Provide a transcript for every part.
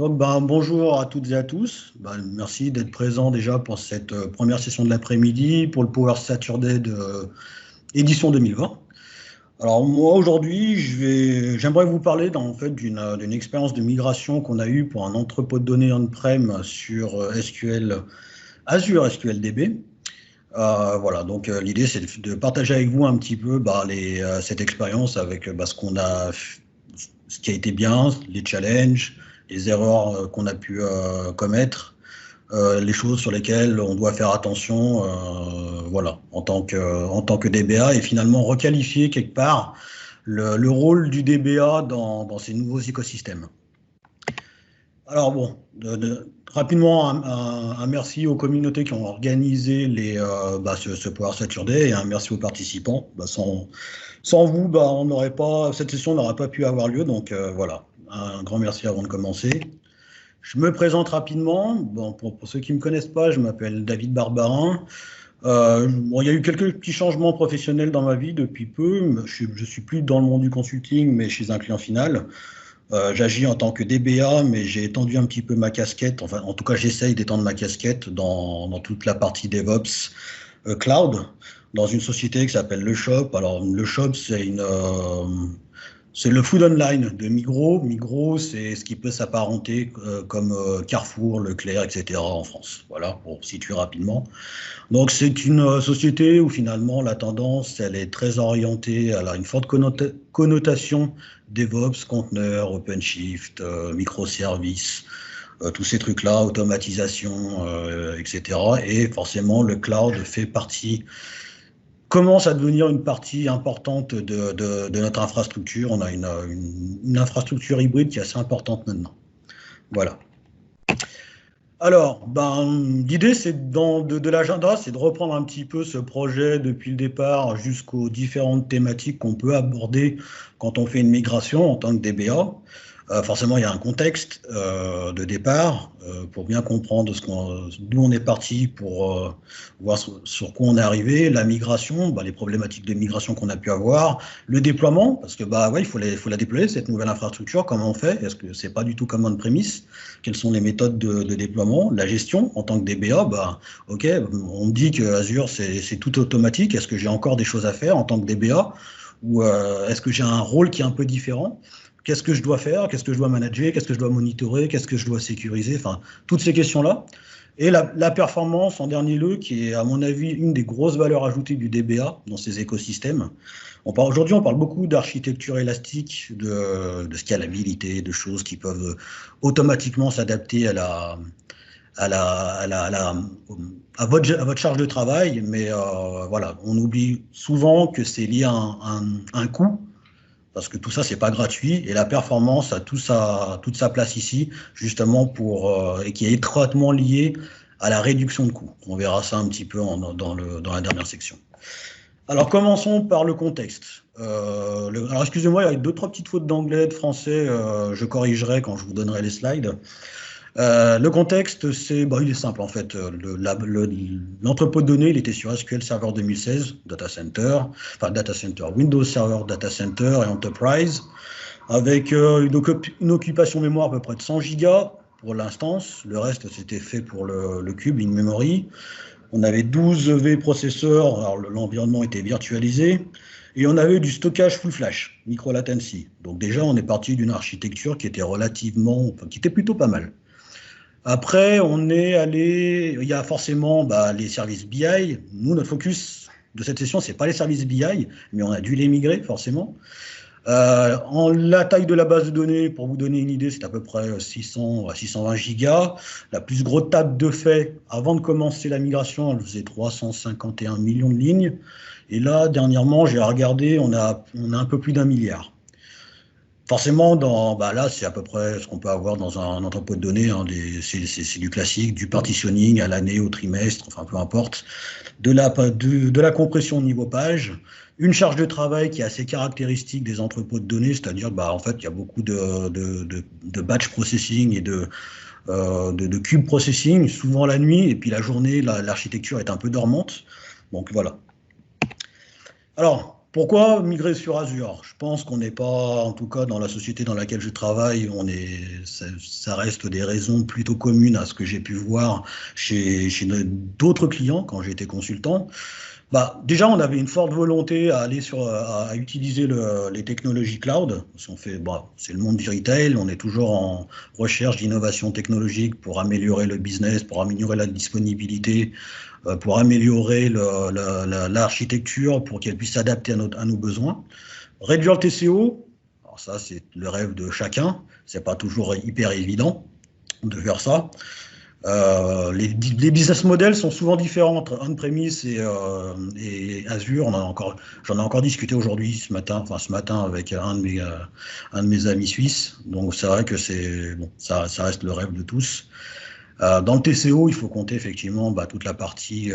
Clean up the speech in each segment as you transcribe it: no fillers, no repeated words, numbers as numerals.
Donc, bonjour à toutes et à tous. Merci d'être présents déjà pour cette première session de l'après-midi pour le Power Saturday de édition 2020. Alors moi aujourd'hui, j'aimerais vous parler en fait d'une expérience de migration qu'on a eue pour un entrepôt de données on-prem sur SQL, Azure SQLDB. Voilà, donc l'idée c'est de partager avec vous un petit peu cette expérience avec ce qui a été bien, les challenges, les erreurs qu'on a pu commettre, les choses sur lesquelles on doit faire attention, voilà, en tant que DBA, et finalement requalifier quelque part le rôle du DBA dans ces nouveaux écosystèmes. Alors bon, rapidement, un merci aux communautés qui ont organisé ce Power Saturday et un merci aux participants. Sans vous, cette session n'aurait pas pu avoir lieu, donc voilà, un grand merci avant de commencer. Je me présente rapidement. Pour ceux qui ne me connaissent pas, je m'appelle David Barbarin. Il y a eu quelques petits changements professionnels dans ma vie depuis peu. Je suis plus dans le monde du consulting, mais chez un client final. J'agis en tant que DBA, mais j'ai étendu un petit peu ma casquette. Enfin, en tout cas, j'essaye d'étendre ma casquette dans toute la partie DevOps Cloud, dans une société qui s'appelle Le Shop. Alors, Le Shop, c'est le food online de Migros. Migros, c'est ce qui peut s'apparenter comme Carrefour, Leclerc, etc. en France. Voilà, pour situer rapidement. Donc, c'est une société où finalement la tendance, elle est très orientée, elle a une forte connotation DevOps, conteneurs, OpenShift, microservices, tous ces trucs-là, automatisation, etc. Et forcément, le cloud commence à devenir une partie importante de notre infrastructure. On a une infrastructure hybride qui est assez importante maintenant. Voilà. Alors, l'idée de l'agenda, c'est de reprendre un petit peu ce projet depuis le départ jusqu'aux différentes thématiques qu'on peut aborder quand on fait une migration en tant que DBA. Forcément, il y a un contexte de départ pour bien comprendre d'où on est parti pour voir sur quoi on est arrivé, la migration, les problématiques de migration qu'on a pu avoir, le déploiement, parce que il faut la déployer, cette nouvelle infrastructure, comment on fait, est-ce que c'est pas du tout comme on-premise, quelles sont les méthodes de déploiement, la gestion en tant que DBA, ok, on me dit que Azure c'est tout automatique, est-ce que j'ai encore des choses à faire en tant que DBA, ou est-ce que j'ai un rôle qui est un peu différent? Qu'est-ce que je dois faire? Qu'est-ce que je dois manager? Qu'est-ce que je dois monitorer? Qu'est-ce que je dois sécuriser? Enfin, toutes ces questions-là. Et la performance, en dernier lieu, qui est, à mon avis, une des grosses valeurs ajoutées du DBA dans ces écosystèmes. Aujourd'hui, on parle beaucoup d'architecture élastique, de scalabilité, de choses qui peuvent automatiquement s'adapter à votre charge de travail. Mais voilà, on oublie souvent que c'est lié à un coût. Parce que tout ça, c'est pas gratuit, et la performance a toute sa place ici, justement et qui est étroitement liée à la réduction de coûts. On verra ça un petit peu dans la dernière section. Alors, commençons par le contexte. Alors, excusez-moi, il y a 2-3 petites fautes d'anglais, de français, je corrigerai quand je vous donnerai les slides. Le contexte, il est simple en fait. L'entrepôt de données, il était sur SQL Server 2016, Data Center, Windows Server Data Center et Enterprise, avec une occupation mémoire à peu près de 100 gigas pour l'instance. Le reste, c'était fait pour le cube in memory. On avait 12 V processeurs, alors l'environnement était virtualisé. Et on avait du stockage full flash, micro latency. Donc déjà, on est parti d'une architecture qui était qui était plutôt pas mal. Après, il y a forcément les services BI. Nous, notre focus de cette session, c'est pas les services BI, mais on a dû les migrer, forcément. La taille de la base de données, pour vous donner une idée, c'est à peu près 600 à 620 gigas. La plus grosse table de fait, avant de commencer la migration, elle faisait 351 millions de lignes. Et là, dernièrement, j'ai regardé, on a un peu plus d'1 milliard. Forcément, là, c'est à peu près ce qu'on peut avoir dans un entrepôt de données. C'est du classique, du partitioning à l'année, au trimestre, enfin peu importe. De la compression au niveau page. Une charge de travail qui est assez caractéristique des entrepôts de données, c'est-à-dire en fait, il y a beaucoup de batch processing et de cube processing, souvent la nuit, et puis la journée, l'architecture est un peu dormante. Donc voilà. Alors, Pourquoi migrer sur Azure? Je pense qu'on n'est pas, en tout cas dans la société dans laquelle je travaille, ça reste des raisons plutôt communes à ce que j'ai pu voir chez d'autres clients quand j'étais consultant. Bah, déjà, on avait une forte volonté à aller à utiliser les technologies cloud. Parce qu'on fait, bah, c'est le monde du retail, on est toujours en recherche d'innovation technologique pour améliorer le business, pour améliorer la disponibilité, pour améliorer l'architecture, pour qu'elle puisse s'adapter à nos besoins. Réduire le TCO, alors ça, c'est le rêve de chacun. C'est pas toujours hyper évident de faire ça. Les business models sont souvent différents entre on-premise et Azure. J'en ai encore discuté aujourd'hui, ce matin avec un de mes amis suisses. Donc c'est vrai que bon, ça reste le rêve de tous. Dans le TCO, il faut compter effectivement toute la partie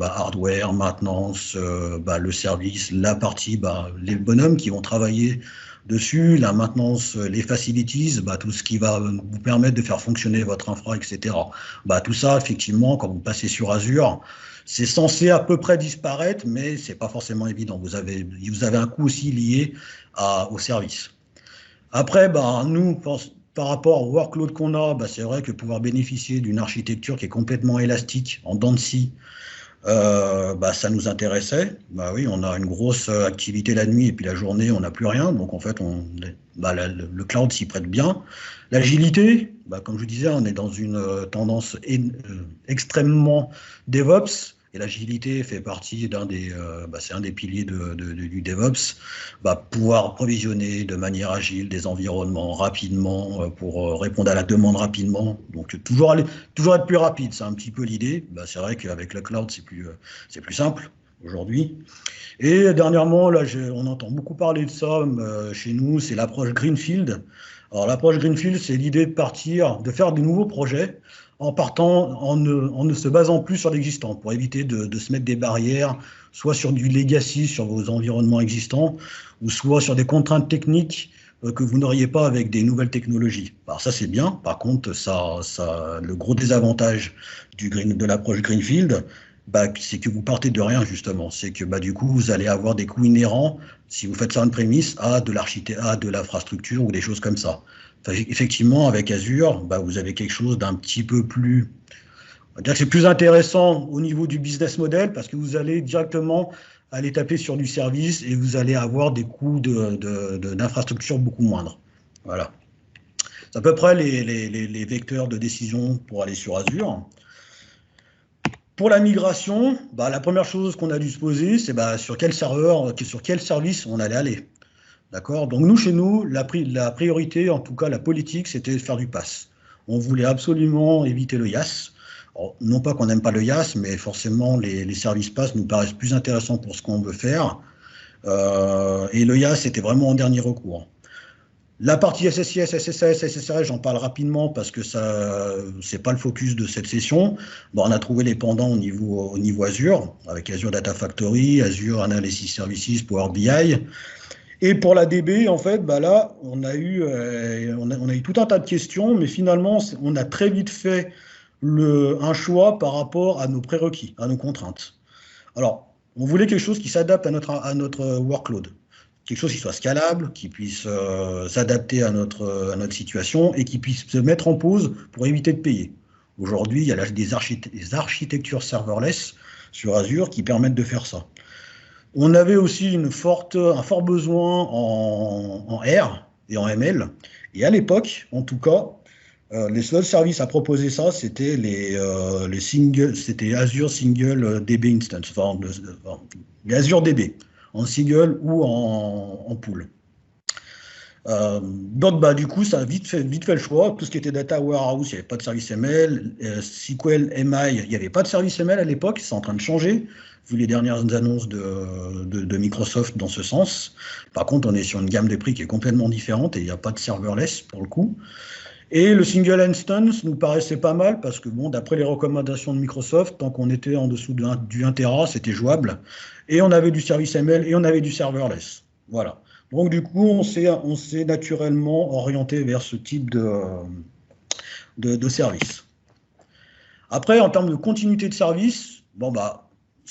hardware, maintenance, le service, la partie les bonhommes qui vont travailler dessus, la maintenance, les facilities, tout ce qui va vous permettre de faire fonctionner votre infra, etc. Tout ça, effectivement, quand vous passez sur Azure, c'est censé à peu près disparaître, mais c'est pas forcément évident. Vous avez un coût aussi lié au service. Après, nous, par rapport au workload qu'on a, c'est vrai que pouvoir bénéficier d'une architecture qui est complètement élastique, en dents de scie, ça nous intéressait. Oui, on a une grosse activité la nuit et puis la journée, on n'a plus rien. Donc en fait, le cloud s'y prête bien. L'agilité, comme je disais, on est dans une tendance extrêmement DevOps. Et l'agilité fait partie c'est un des piliers du DevOps. Pouvoir provisionner de manière agile des environnements rapidement pour répondre à la demande rapidement. Donc toujours être plus rapide, c'est un petit peu l'idée. C'est vrai qu'avec le cloud, c'est plus simple aujourd'hui. Et dernièrement, là, on entend beaucoup parler de ça chez nous, c'est l'approche Greenfield. Alors l'approche Greenfield, c'est l'idée de faire de nouveaux projets en ne se basant plus sur l'existant, pour éviter de se mettre des barrières, soit sur du legacy, sur vos environnements existants, ou soit sur des contraintes techniques que vous n'auriez pas avec des nouvelles technologies. Alors ça, c'est bien. Par contre, le gros désavantage de l'approche Greenfield, c'est que vous partez de rien, justement. C'est que du coup, vous allez avoir des coûts inhérents, si vous faites ça en prémisse, à de l'infrastructure ou des choses comme ça. Effectivement, avec Azure, vous avez quelque chose d'un petit peu plus, on va dire que c'est plus intéressant au niveau du business model parce que vous allez directement aller taper sur du service et vous allez avoir des coûts d'infrastructure beaucoup moindres. Voilà. C'est à peu près les vecteurs de décision pour aller sur Azure. Pour la migration, la première chose qu'on a dû se poser, c'est sur quel serveur, sur quel service on allait aller. D'accord? Donc nous, chez nous, la priorité, en tout cas la politique, c'était de faire du PaaS. On voulait absolument éviter le IaaS. Alors, non pas qu'on n'aime pas le IaaS, mais forcément les services PaaS nous paraissent plus intéressants pour ce qu'on veut faire. Et le IaaS, c'était vraiment en dernier recours. La partie SSIS, SSAS, SSRS, j'en parle rapidement parce que c'est pas le focus de cette session. On a trouvé les pendants au niveau Azure, avec Azure Data Factory, Azure Analysis Services, Power BI. Et pour la DB, en fait, là, on a eu tout un tas de questions, mais finalement, on a très vite fait un choix par rapport à nos prérequis, à nos contraintes. Alors, on voulait quelque chose qui s'adapte à notre workload, quelque chose qui soit scalable, qui puisse s'adapter à notre situation et qui puisse se mettre en pause pour éviter de payer. Aujourd'hui, il y a des architectures serverless sur Azure qui permettent de faire ça. On avait aussi un fort besoin en R et en ML. Et à l'époque, en tout cas, les seuls services à proposer ça, c'était c'était Azure Single DB Instance, les Azure DB, en single ou en pool. Donc, du coup, ça a vite fait le choix. Tout ce qui était Data Warehouse, il n'y avait pas de service ML. SQL MI, il n'y avait pas de service ML à l'époque. C'est en train de changer, vu les dernières annonces de Microsoft dans ce sens. Par contre, on est sur une gamme de prix qui est complètement différente et il n'y a pas de serverless pour le coup. Et le single instance nous paraissait pas mal parce que, d'après les recommandations de Microsoft, tant qu'on était en dessous du 1 Tera, c'était jouable. Et on avait du service ML et on avait du serverless. Voilà. Donc, du coup, on s'est naturellement orienté vers ce type de service. Après, en termes de continuité de service,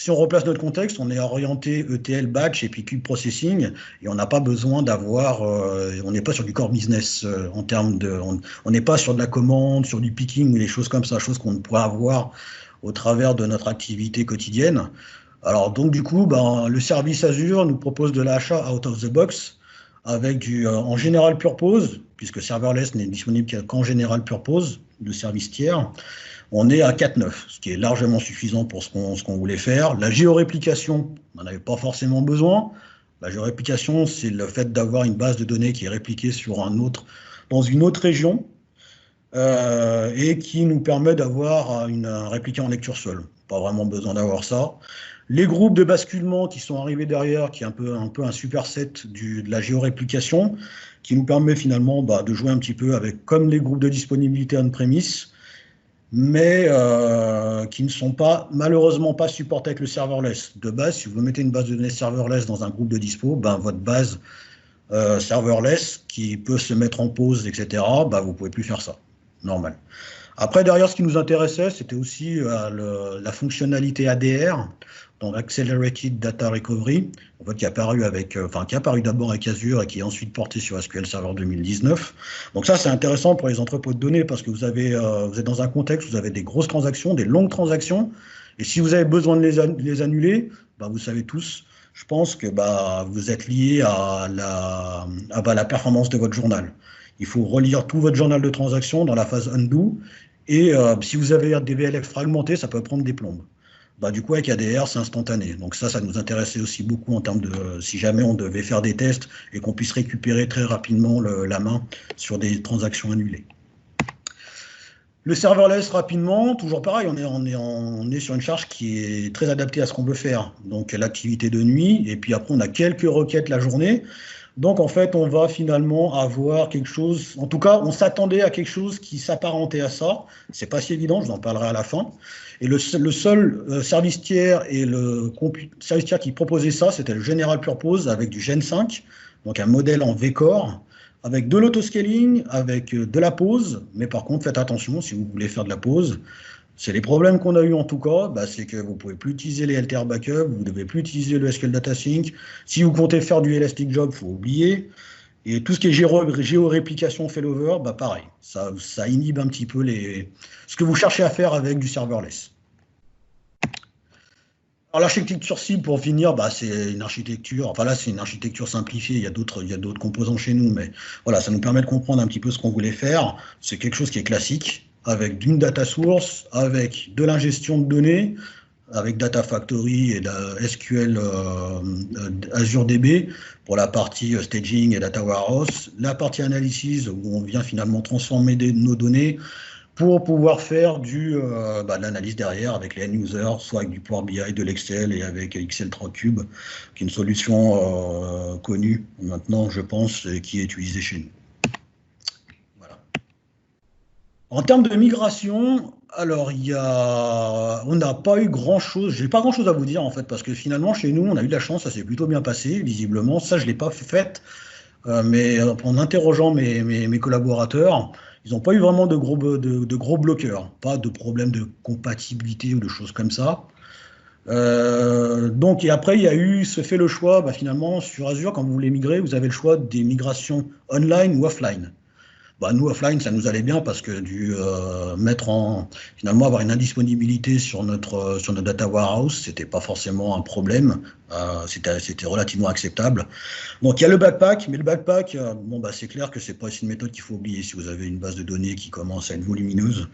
si on replace notre contexte, on est orienté ETL, batch et puis cube processing, et on n'a pas besoin d'avoir, on n'est pas sur du core business en termes de, on n'est pas sur de la commande, sur du picking, des choses comme ça, choses qu'on pourrait avoir au travers de notre activité quotidienne. Alors donc du coup, ben, le service Azure nous propose de l'achat out of the box avec du en général purpose, puisque serverless n'est disponible qu'en général purpose, de service tiers. On est à 4.9, ce qui est largement suffisant pour ce qu'on voulait faire. La géoréplication, on n'en avait pas forcément besoin. La géoréplication, c'est le fait d'avoir une base de données qui est répliquée sur dans une autre région et qui nous permet d'avoir un répliqué en lecture seule. Pas vraiment besoin d'avoir ça. Les groupes de basculement qui sont arrivés derrière, qui est un peu un superset de la géoréplication, qui nous permet finalement de jouer un petit peu avec comme les groupes de disponibilité on-premise, mais qui ne sont pas, malheureusement pas supportés avec le serverless. De base, si vous mettez une base de données serverless dans un groupe de dispo, votre base serverless qui peut se mettre en pause, etc., vous ne pouvez plus faire ça, normal. Après, derrière, ce qui nous intéressait, c'était aussi la fonctionnalité ADR, donc Accelerated Data Recovery, en fait, qui est apparu d'abord avec Azure et qui est ensuite porté sur SQL Server 2019. Donc ça, c'est intéressant pour les entrepôts de données parce que vous êtes dans un contexte où vous avez des grosses transactions, des longues transactions, et si vous avez besoin de les annuler, vous savez tous, je pense que vous êtes lié à la performance de votre journal. Il faut relire tout votre journal de transactions dans la phase undo, et si vous avez des VLF fragmentés, ça peut prendre des plombes. Du coup, avec ADR, c'est instantané. Donc ça nous intéressait aussi beaucoup en termes de si jamais on devait faire des tests et qu'on puisse récupérer très rapidement la main sur des transactions annulées. Le serverless, rapidement, toujours pareil, on est sur une charge qui est très adaptée à ce qu'on veut faire. Donc l'activité de nuit, et puis après on a quelques requêtes la journée. Donc en fait, on va finalement avoir quelque chose, en tout cas, on s'attendait à quelque chose qui s'apparentait à ça. C'est pas si évident, je vous en parlerai à la fin. Et le seul service tiers et le service tiers qui proposait ça, c'était le General Purpose avec du Gen 5, donc un modèle en V-Core, avec de l'autoscaling, avec de la pause. Mais par contre, faites attention si vous voulez faire de la pause. C'est les problèmes qu'on a eu en tout cas, c'est que vous ne pouvez plus utiliser les LTR backup, vous ne devez plus utiliser le SQL Data Sync. Si vous comptez faire du Elastic Job, il faut oublier. Et tout ce qui est géoréplication failover, pareil, ça inhibe un petit peu ce que vous cherchez à faire avec du serverless. Alors l'architecture cible, pour finir, c'est une architecture, enfin là c'est une architecture simplifiée, il y a d'autres composants chez nous, mais voilà, ça nous permet de comprendre un petit peu ce qu'on voulait faire. C'est quelque chose qui est classique, avec d'une data source, avec de l'ingestion de données, avec Data Factory et SQL Azure DB pour la partie staging et data warehouse, la partie analysis où on vient finalement transformer nos données pour pouvoir faire de l'analyse derrière avec les end-users, soit avec du Power BI, de l'Excel et avec Excel 3 Cube, qui est une solution connue maintenant, je pense, et qui est utilisée chez nous. Voilà. En termes de migration, alors on n'a pas eu grand-chose, j'ai pas grand-chose à vous dire en fait, parce que finalement chez nous, on a eu de la chance, ça s'est plutôt bien passé, visiblement. Ça, je ne l'ai pas fait, mais en interrogeant mes collaborateurs, ils n'ont pas eu vraiment de gros bloqueurs, pas de problème de compatibilité ou de choses comme ça. Donc, et après, se fait le choix, finalement, sur Azure, quand vous voulez migrer, vous avez le choix des migrations online ou offline. Nous, offline, ça nous allait bien parce que finalement, avoir une indisponibilité sur notre data warehouse, c'était pas forcément un problème, c'était relativement acceptable. Donc, il y a le backpack, mais le backpack, c'est clair que c'est pas une méthode qu'il faut oublier. Si vous avez une base de données qui commence à être volumineuse,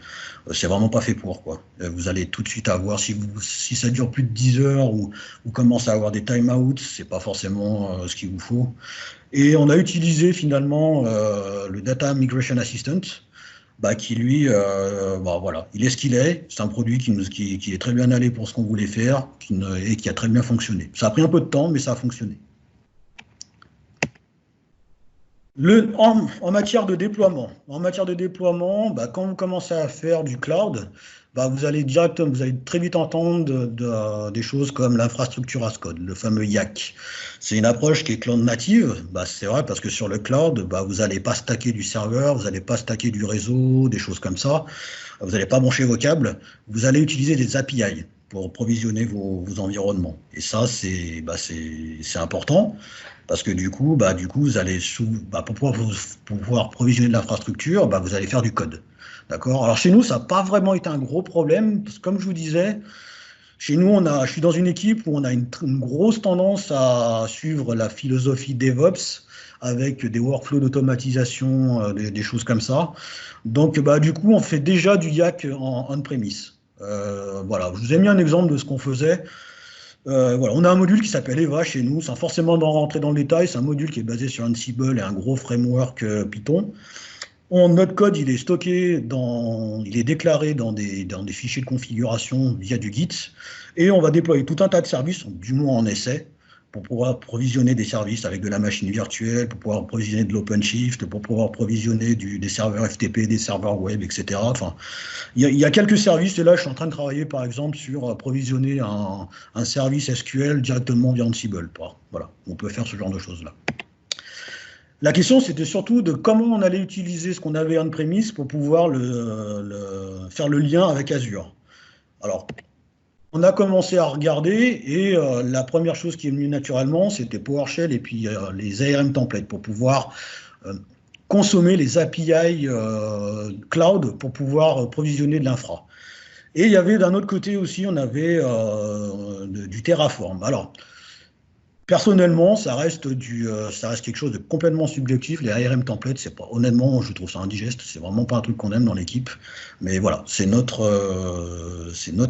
c'est vraiment pas fait pour, quoi. Vous allez tout de suite avoir, si ça dure plus de 10 heures ou commence à avoir des timeouts, c'est pas forcément ce qu'il vous faut. Et on a utilisé finalement le Data Migration Assistant, qui lui, voilà, il est ce qu'il est. C'est un produit qui est très bien allé pour ce qu'on voulait faire et qui a très bien fonctionné. Ça a pris un peu de temps, mais ça a fonctionné. En matière de déploiement, quand vous commencez à faire du cloud, vous allez très vite entendre des choses comme l'infrastructure as code, le fameux YAC. C'est une approche qui est cloud native. C'est vrai parce que sur le cloud, vous n'allez pas stacker du serveur, vous n'allez pas stacker du réseau, des choses comme ça. Vous n'allez pas brancher vos câbles. Vous allez utiliser des API. pour provisionner vos environnements. Et ça, c'est important parce que du coup, vous allez pour pouvoir provisionner de l'infrastructure, vous allez faire du code. D'accord? Alors chez nous, ça n'a pas vraiment été un gros problème parce que comme je vous disais, chez nous, je suis dans une équipe où on a une grosse tendance à suivre la philosophie DevOps avec des workflows d'automatisation, des choses comme ça. Donc, du coup, on fait déjà du YAC en on-premise. Voilà, je vous ai mis un exemple de ce qu'on faisait. Voilà, on a un module qui s'appelle EVA chez nous, sans forcément rentrer dans le détail. C'est un module qui est basé sur Ansible et un gros framework Python. Notre code, il est stocké il est déclaré dans des fichiers de configuration via du Git, et on va déployer tout un tas de services, du moins en essai, pour pouvoir provisionner des services avec de la machine virtuelle, pour pouvoir provisionner de l'OpenShift, pour pouvoir provisionner des serveurs FTP, des serveurs web, etc. Enfin, il y a quelques services, et là, je suis en train de travailler, par exemple, sur provisionner un service SQL directement via Ansible. Voilà, on peut faire ce genre de choses-là. La question, c'était surtout de comment on allait utiliser ce qu'on avait on-premise pour pouvoir faire le lien avec Azure. Alors, on a commencé à regarder et la première chose qui est venue naturellement, c'était PowerShell et puis les ARM templates pour pouvoir consommer les API cloud pour pouvoir provisionner de l'infra. Et il y avait d'un autre côté aussi, on avait du Terraform. Alors, personnellement, ça reste quelque chose de complètement subjectif. Les ARM templates, honnêtement, je trouve ça indigeste. C'est vraiment pas un truc qu'on aime dans l'équipe. Mais voilà, c'est notre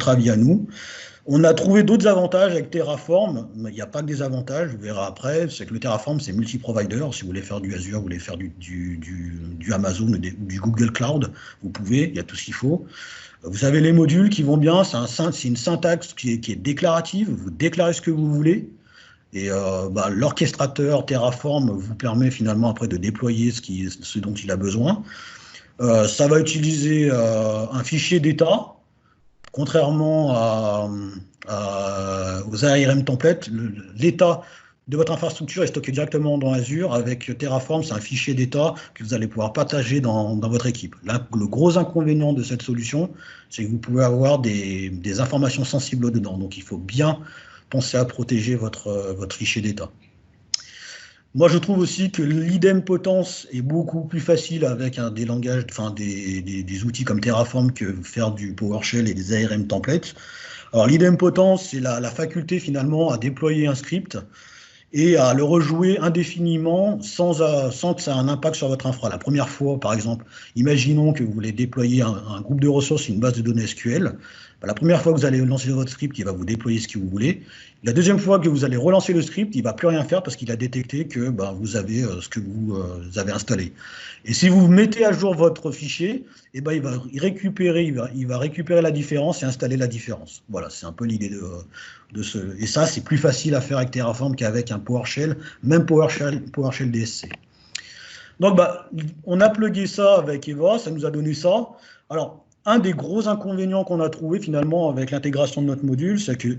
avis à nous. On a trouvé d'autres avantages avec Terraform, mais il n'y a pas que des avantages, vous verrez après. C'est que le Terraform, c'est multi-provider. Si vous voulez faire du Azure, vous voulez faire du Amazon ou du Google Cloud, vous pouvez, il y a tout ce qu'il faut. Vous avez les modules qui vont bien, c'est une syntaxe qui est déclarative, vous déclarez ce que vous voulez. Et l'orchestrateur Terraform vous permet finalement après de déployer ce dont il a besoin. Ça va utiliser un fichier d'état, contrairement aux ARM templates. L'état de votre infrastructure est stocké directement dans Azure. Avec Terraform, c'est un fichier d'état que vous allez pouvoir partager dans votre équipe. Là, le gros inconvénient de cette solution, c'est que vous pouvez avoir des informations sensibles dedans. Donc, il faut bien penser à protéger votre fichier d'état. Moi, je trouve aussi que l'idempotence est beaucoup plus facile avec des langages, des outils comme Terraform que faire du PowerShell et des ARM templates. Alors, l'idempotence, c'est la faculté finalement à déployer un script et à le rejouer indéfiniment sans que ça ait un impact sur votre infra. La première fois, par exemple, imaginons que vous voulez déployer un groupe de ressources, une base de données SQL. La première fois que vous allez lancer votre script, il va vous déployer ce que vous voulez. La deuxième fois que vous allez relancer le script, il ne va plus rien faire parce qu'il a détecté que vous avez ce que vous avez installé. Et si vous mettez à jour votre fichier, il va récupérer la différence et installer la différence. Voilà, c'est un peu l'idée de ce. Et ça, c'est plus facile à faire avec Terraform qu'avec un PowerShell, même PowerShell DSC. Donc, on a plugué ça avec Eva, ça nous a donné ça. Alors, un des gros inconvénients qu'on a trouvé finalement avec l'intégration de notre module, c'est que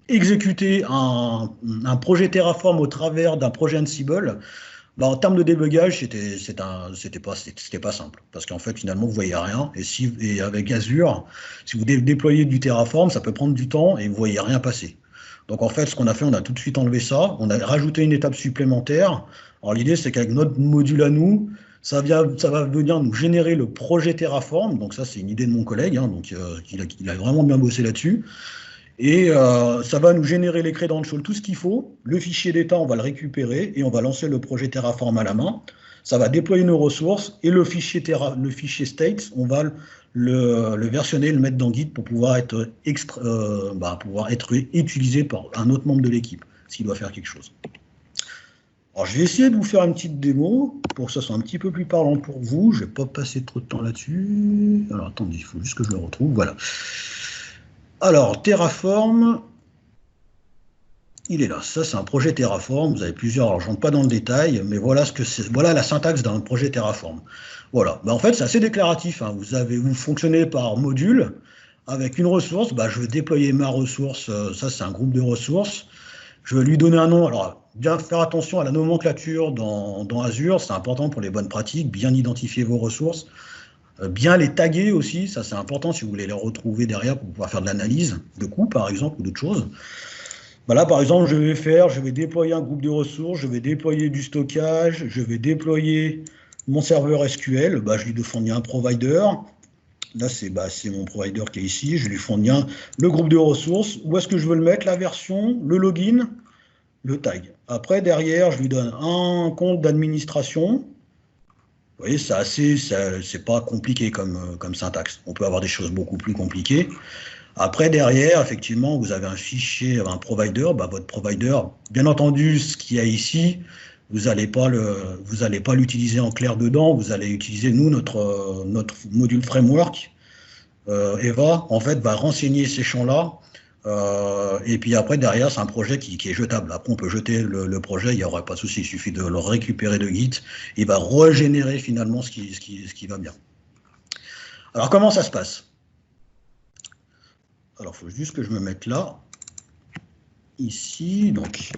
exécuter un projet Terraform au travers d'un projet Ansible, en termes de débugage, c'était pas simple. Parce qu'en fait, finalement, vous ne voyez rien. Et avec Azure, si vous déployez du Terraform, ça peut prendre du temps et vous ne voyez rien passer. Donc en fait, ce qu'on a fait, on a tout de suite enlevé ça. On a rajouté une étape supplémentaire. Alors l'idée, c'est qu'avec notre module à nous, ça va venir nous générer le projet Terraform. Donc ça, c'est une idée de mon collègue. Donc il a vraiment bien bossé là-dessus. Et ça va nous générer les credentials, tout ce qu'il faut. Le fichier d'état, on va le récupérer et on va lancer le projet Terraform à la main. Ça va déployer nos ressources et le fichier states, on va le versionner, le mettre dans Git pour pouvoir être utilisé par un autre membre de l'équipe s'il doit faire quelque chose. Alors, je vais essayer de vous faire une petite démo pour que ça soit un petit peu plus parlant pour vous. Je ne vais pas passer trop de temps là-dessus. Alors, attendez, il faut juste que je le retrouve. Voilà. Alors, Terraform, il est là. Ça, c'est un projet Terraform. Vous avez plusieurs. Alors, je ne rentre pas dans le détail, mais voilà ce que c'est. Voilà la syntaxe d'un projet Terraform. Voilà. En fait, c'est assez déclaratif. Vous fonctionnez par module avec une ressource. Je vais déployer ma ressource. Ça, c'est un groupe de ressources. Je vais lui donner un nom. Alors, bien faire attention à la nomenclature dans Azure. C'est important pour les bonnes pratiques. Bien identifier vos ressources. Bien les taguer aussi, ça c'est important si vous voulez les retrouver derrière pour pouvoir faire de l'analyse de coûts par exemple ou d'autres choses. Bah là par exemple je vais déployer un groupe de ressources, je vais déployer du stockage, je vais déployer mon serveur SQL, bah, je lui fournis un provider. Là c'est mon provider qui est ici, je lui fournis le groupe de ressources, où est-ce que je veux le mettre, la version, le login, le tag. Après derrière je lui donne un compte d'administration. Vous voyez, c'est pas compliqué comme syntaxe. On peut avoir des choses beaucoup plus compliquées. Après, derrière, effectivement, vous avez un fichier, un provider. Bah, votre provider, bien entendu, ce qu'il y a ici, vous n'allez pas l'utiliser en clair dedans. Vous allez utiliser, nous, notre module framework. Eva, en fait, va renseigner ces champs-là. Et puis après, derrière, c'est un projet qui est jetable. Après, on peut jeter le projet, il n'y aura pas de souci. Il suffit de le récupérer de Git. Il va régénérer finalement ce qui va bien. Alors, comment ça se passe? Alors, il faut juste que je me mette là. Ici, donc,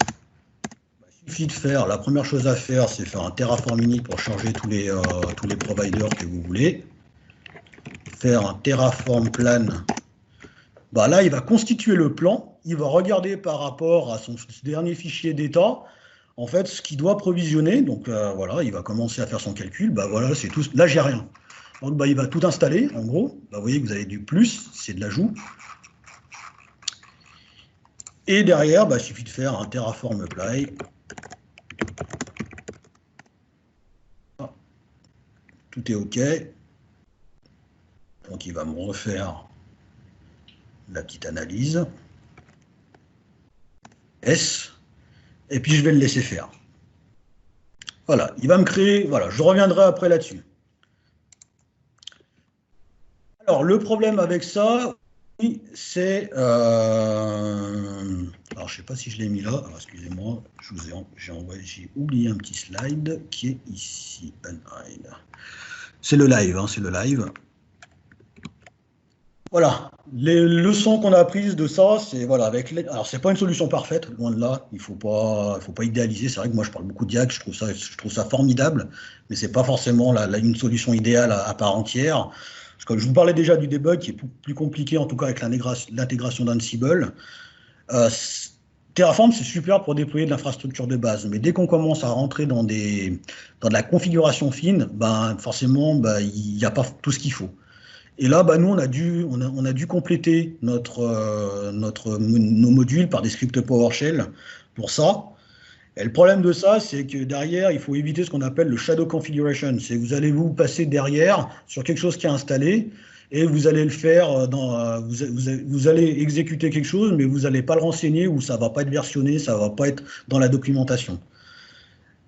il suffit de faire, la première chose à faire, c'est faire un Terraform init pour changer tous les providers que vous voulez. Faire un Terraform plan. Bah là, il va constituer le plan, il va regarder par rapport à son dernier fichier d'état, en fait, ce qu'il doit provisionner. Donc voilà, il va commencer à faire son calcul. Bah voilà, c'est tout. Là, j'ai rien. Donc bah, il va tout installer, en gros. Bah, vous voyez que vous avez du plus, c'est de l'ajout. Et derrière, bah, il suffit de faire un Terraform apply. Tout est OK. Donc il va me refaire la petite analyse. S. Et puis je vais le laisser faire. Voilà, il va me créer, voilà, je reviendrai après là-dessus. Alors, le problème avec ça, c'est... alors, je ne sais pas si je l'ai mis là. Excusez-moi, j'ai oublié un petit slide qui est ici. C'est le live, hein, c'est le live. Voilà, les leçons qu'on a apprises de ça, c'est voilà, alors c'est pas une solution parfaite, loin de là, il faut pas idéaliser. C'est vrai que moi je parle beaucoup de Diag, je trouve ça formidable, mais c'est pas forcément une solution idéale à part entière. Parce que je vous parlais déjà du debug qui est plus compliqué, en tout cas avec l'intégration d'Ansible. Terraform c'est super pour déployer de l'infrastructure de base, mais dès qu'on commence à rentrer dans de la configuration fine, ben forcément il n'y a pas tout ce qu'il faut. Et là, bah, nous, on a dû compléter nos modules par des scripts PowerShell pour ça. Et le problème de ça, c'est que derrière, il faut éviter ce qu'on appelle le shadow configuration. C'est que vous allez vous passer derrière sur quelque chose qui est installé et vous allez le faire vous allez exécuter quelque chose, mais vous n'allez pas le renseigner ou ça ne va pas être versionné, ça ne va pas être dans la documentation.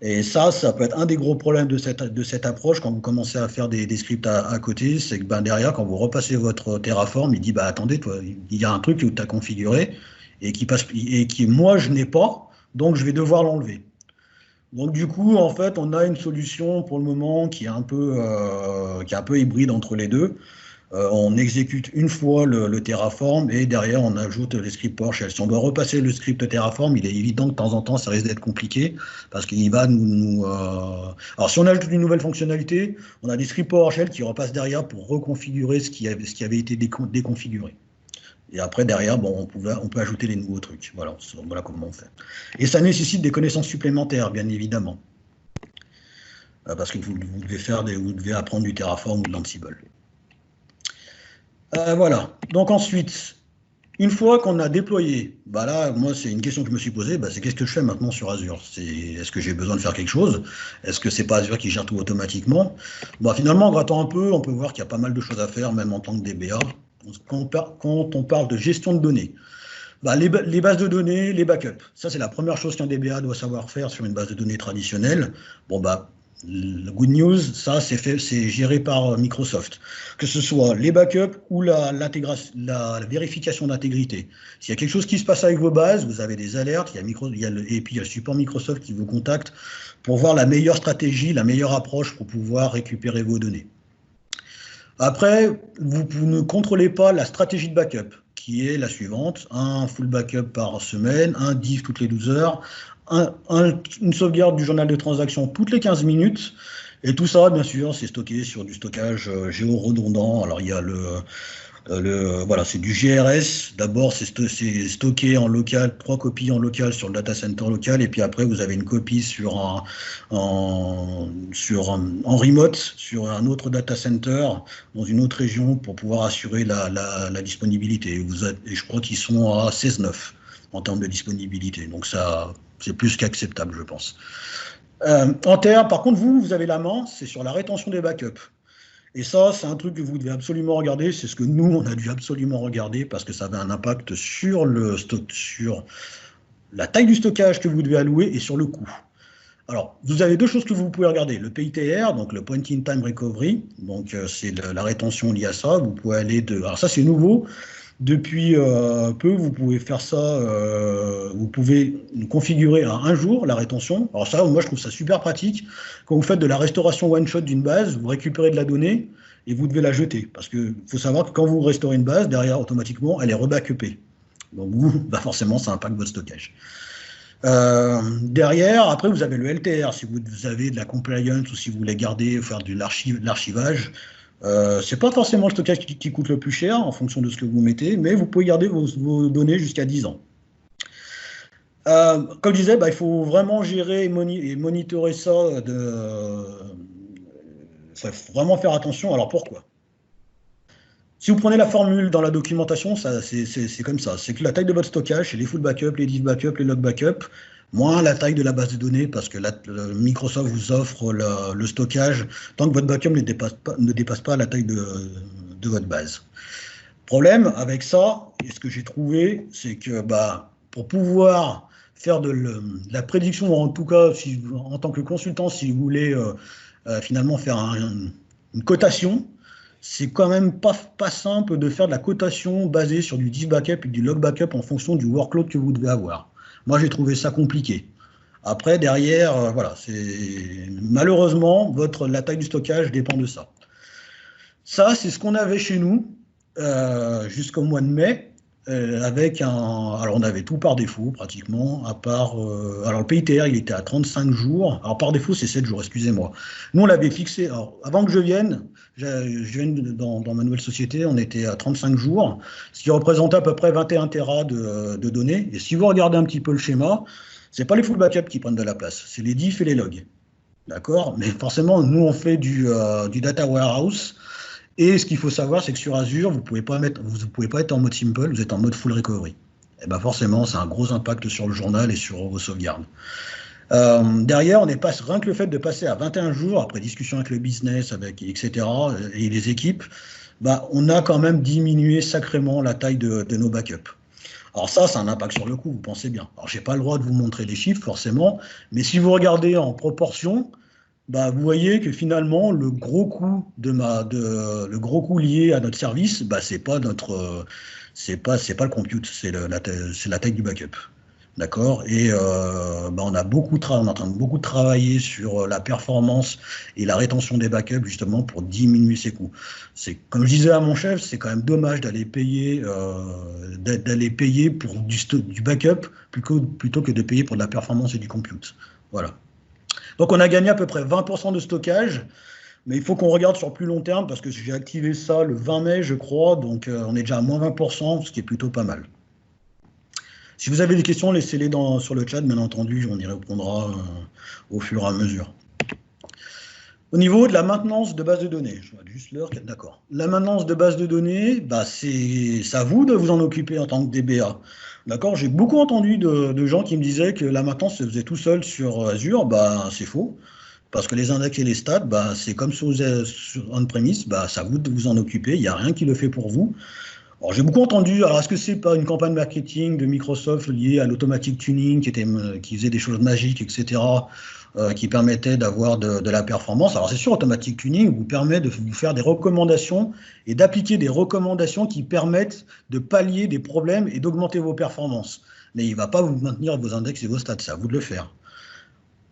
Et ça peut être un des gros problèmes de cette approche quand vous commencez à faire des scripts à côté, c'est que derrière, quand vous repassez votre Terraform, il dit attendez, toi, il y a un truc que tu as configuré et qui moi je n'ai pas, donc je vais devoir l'enlever. Donc du coup, en fait, on a une solution pour le moment qui est un peu hybride entre les deux. On exécute une fois le Terraform et derrière on ajoute les scripts PowerShell. Si on doit repasser le script Terraform, il est évident que de temps en temps ça risque d'être compliqué parce qu'il va Alors si on ajoute une nouvelle fonctionnalité, on a des scripts PowerShell qui repassent derrière pour reconfigurer ce qui avait été déconfiguré. Et après derrière, bon, on peut ajouter les nouveaux trucs. Voilà comment on fait. Et ça nécessite des connaissances supplémentaires, bien évidemment. Parce que vous devez apprendre du Terraform ou de l'Ansible. Voilà, donc ensuite, une fois qu'on a déployé, là, moi, c'est une question que je me suis posée, c'est qu'est-ce que je fais maintenant sur Azure? Est-ce que j'ai besoin de faire quelque chose? Est-ce que c'est pas Azure qui gère tout automatiquement? Finalement, en grattant un peu, on peut voir qu'il y a pas mal de choses à faire, même en tant que DBA. Quand on parle de gestion de données, les bases de données, les backups, ça c'est la première chose qu'un DBA doit savoir faire sur une base de données traditionnelle. Le good news, ça c'est géré par Microsoft. Que ce soit les backups ou la vérification d'intégrité. S'il y a quelque chose qui se passe avec vos bases, vous avez des alertes, et puis il y a le support Microsoft qui vous contacte pour voir la meilleure stratégie, la meilleure approche pour pouvoir récupérer vos données. Après, vous ne contrôlez pas la stratégie de backup, qui est la suivante: un full backup par semaine, un diff toutes les 12 heures, une sauvegarde du journal de transaction toutes les 15 minutes, Et tout ça, bien sûr, c'est stocké sur du stockage géo-redondant. Alors, il y a voilà, c'est du GRS. D'abord, c'est stocké en local, 3 copies en local sur le data center local, et puis après, vous avez une copie en remote sur un autre data center dans une autre région pour pouvoir assurer la disponibilité. Et je crois qu'ils sont à 16,9 en termes de disponibilité. Donc ça, c'est plus qu'acceptable, je pense. Par contre, vous avez la main, c'est sur la rétention des backups. Et ça, c'est un truc que vous devez absolument regarder. C'est ce que nous, on a dû absolument regarder parce que ça avait un impact sur le stock, sur la taille du stockage que vous devez allouer et sur le coût. Alors, vous avez deux choses que vous pouvez regarder. Le PITR, donc le Point in Time Recovery, donc c'est la rétention liée à ça. Vous pouvez aller alors ça, c'est nouveau. Depuis peu, vous pouvez faire ça, vous pouvez configurer à 1 jour la rétention. Alors ça, moi, je trouve ça super pratique. Quand vous faites de la restauration one-shot d'une base, vous récupérez de la donnée et vous devez la jeter. Parce qu'il faut savoir que quand vous restaurez une base, derrière, automatiquement, elle est rebackupée. Donc vous, forcément, ça impacte votre stockage. Derrière, après, vous avez le LTR. Si vous avez de la compliance ou si vous voulez garder, faire de l'archivage, c'est pas forcément le stockage qui coûte le plus cher en fonction de ce que vous mettez, mais vous pouvez garder vos données jusqu'à 10 ans. Comme je disais, il faut vraiment gérer et monitorer ça. Il faut vraiment faire attention. Alors pourquoi? Si vous prenez la formule dans la documentation, c'est comme ça. C'est que la taille de votre stockage, c'est les full backup, les diff backup, les log backup, moins la taille de la base de données, parce que Microsoft vous offre le stockage tant que votre backup ne dépasse pas la taille de votre base. Problème avec ça, et ce que j'ai trouvé, c'est que pour pouvoir faire de la prédiction, en tout cas en tant que consultant, si vous voulez finalement faire une cotation, c'est quand même pas simple de faire de la cotation basée sur du diff backup et du log backup en fonction du workload que vous devez avoir. Moi, j'ai trouvé ça compliqué. Après, derrière, voilà, malheureusement, la taille du stockage dépend de ça. Ça, c'est ce qu'on avait chez nous jusqu'au mois de mai, alors on avait tout par défaut pratiquement, à part, alors le PITR, il était à 35 jours, alors par défaut, c'est 7 jours, excusez-moi. Nous, on l'avait fixé, alors avant que je vienne dans ma nouvelle société, on était à 35 jours, ce qui représentait à peu près 21 Tera de données. Et si vous regardez un petit peu le schéma, c'est pas les full backup qui prennent de la place, c'est les diffs et les logs. D'accord? Mais forcément, nous, on fait du data warehouse. Et ce qu'il faut savoir, c'est que sur Azure, vous ne pouvez pas être en mode simple, vous êtes en mode full recovery. Et forcément, c'est un gros impact sur le journal et sur vos sauvegardes. Derrière, rien que le fait de passer à 21 jours, après discussion avec le business, etc., et les équipes, on a quand même diminué sacrément la taille de nos backups. Alors ça a un impact sur le coût, vous pensez bien. Alors, je n'ai pas le droit de vous montrer les chiffres, forcément, mais si vous regardez en proportion, vous voyez que finalement, le gros coût lié à notre service, c'est pas le compute, c'est la taille du backup. D'accord? Et on est en train de beaucoup travailler sur la performance et la rétention des backups justement pour diminuer ces coûts. Comme je disais à mon chef, c'est quand même dommage d'aller payer pour du backup plutôt que de payer pour de la performance et du compute. Voilà. Donc on a gagné à peu près 20% de stockage, mais il faut qu'on regarde sur plus long terme parce que j'ai activé ça le 20 mai, je crois, donc on est déjà à moins 20%, ce qui est plutôt pas mal. Si vous avez des questions, laissez-les sur le chat, bien entendu, on y répondra au fur et à mesure. Au niveau de la maintenance de base de données, je vois juste l'heure, d'accord. La maintenance de base de données, c'est à vous de vous en occuper en tant que DBA. D'accord, j'ai beaucoup entendu de gens qui me disaient que la maintenance se faisait tout seul sur Azure. C'est faux. Parce que les index et les stats, c'est comme sur on-premise, c'est à vous de vous en occuper. Il n'y a rien qui le fait pour vous. Alors, j'ai beaucoup entendu, alors est-ce que c'est pas une campagne marketing de Microsoft liée à l'automatic tuning qui faisait des choses magiques, etc., qui permettait d'avoir de la performance? Alors c'est sûr, automatic tuning vous permet de vous faire des recommandations et d'appliquer des recommandations qui permettent de pallier des problèmes et d'augmenter vos performances. Mais il ne va pas vous maintenir vos index et vos stats, c'est à vous de le faire.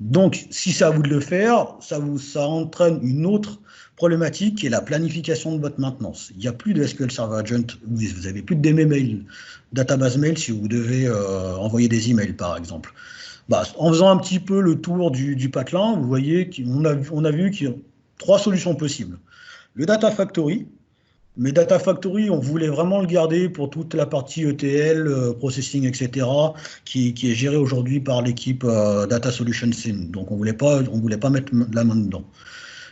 Donc, si c'est à vous de le faire, ça entraîne une autre problématique qui est la planification de votre maintenance. Il n'y a plus de SQL Server Agent, vous n'avez plus de DB mail, database mail si vous devez envoyer des emails par exemple. Bah, en faisant un petit peu le tour du patelin, vous voyez qu'on a vu qu'il y a 3 solutions possibles. Le Data Factory, mais Data Factory, on voulait vraiment le garder pour toute la partie ETL, processing, etc., qui est gérée aujourd'hui par l'équipe Data Solutions Sim. Donc on voulait pas mettre la main dedans.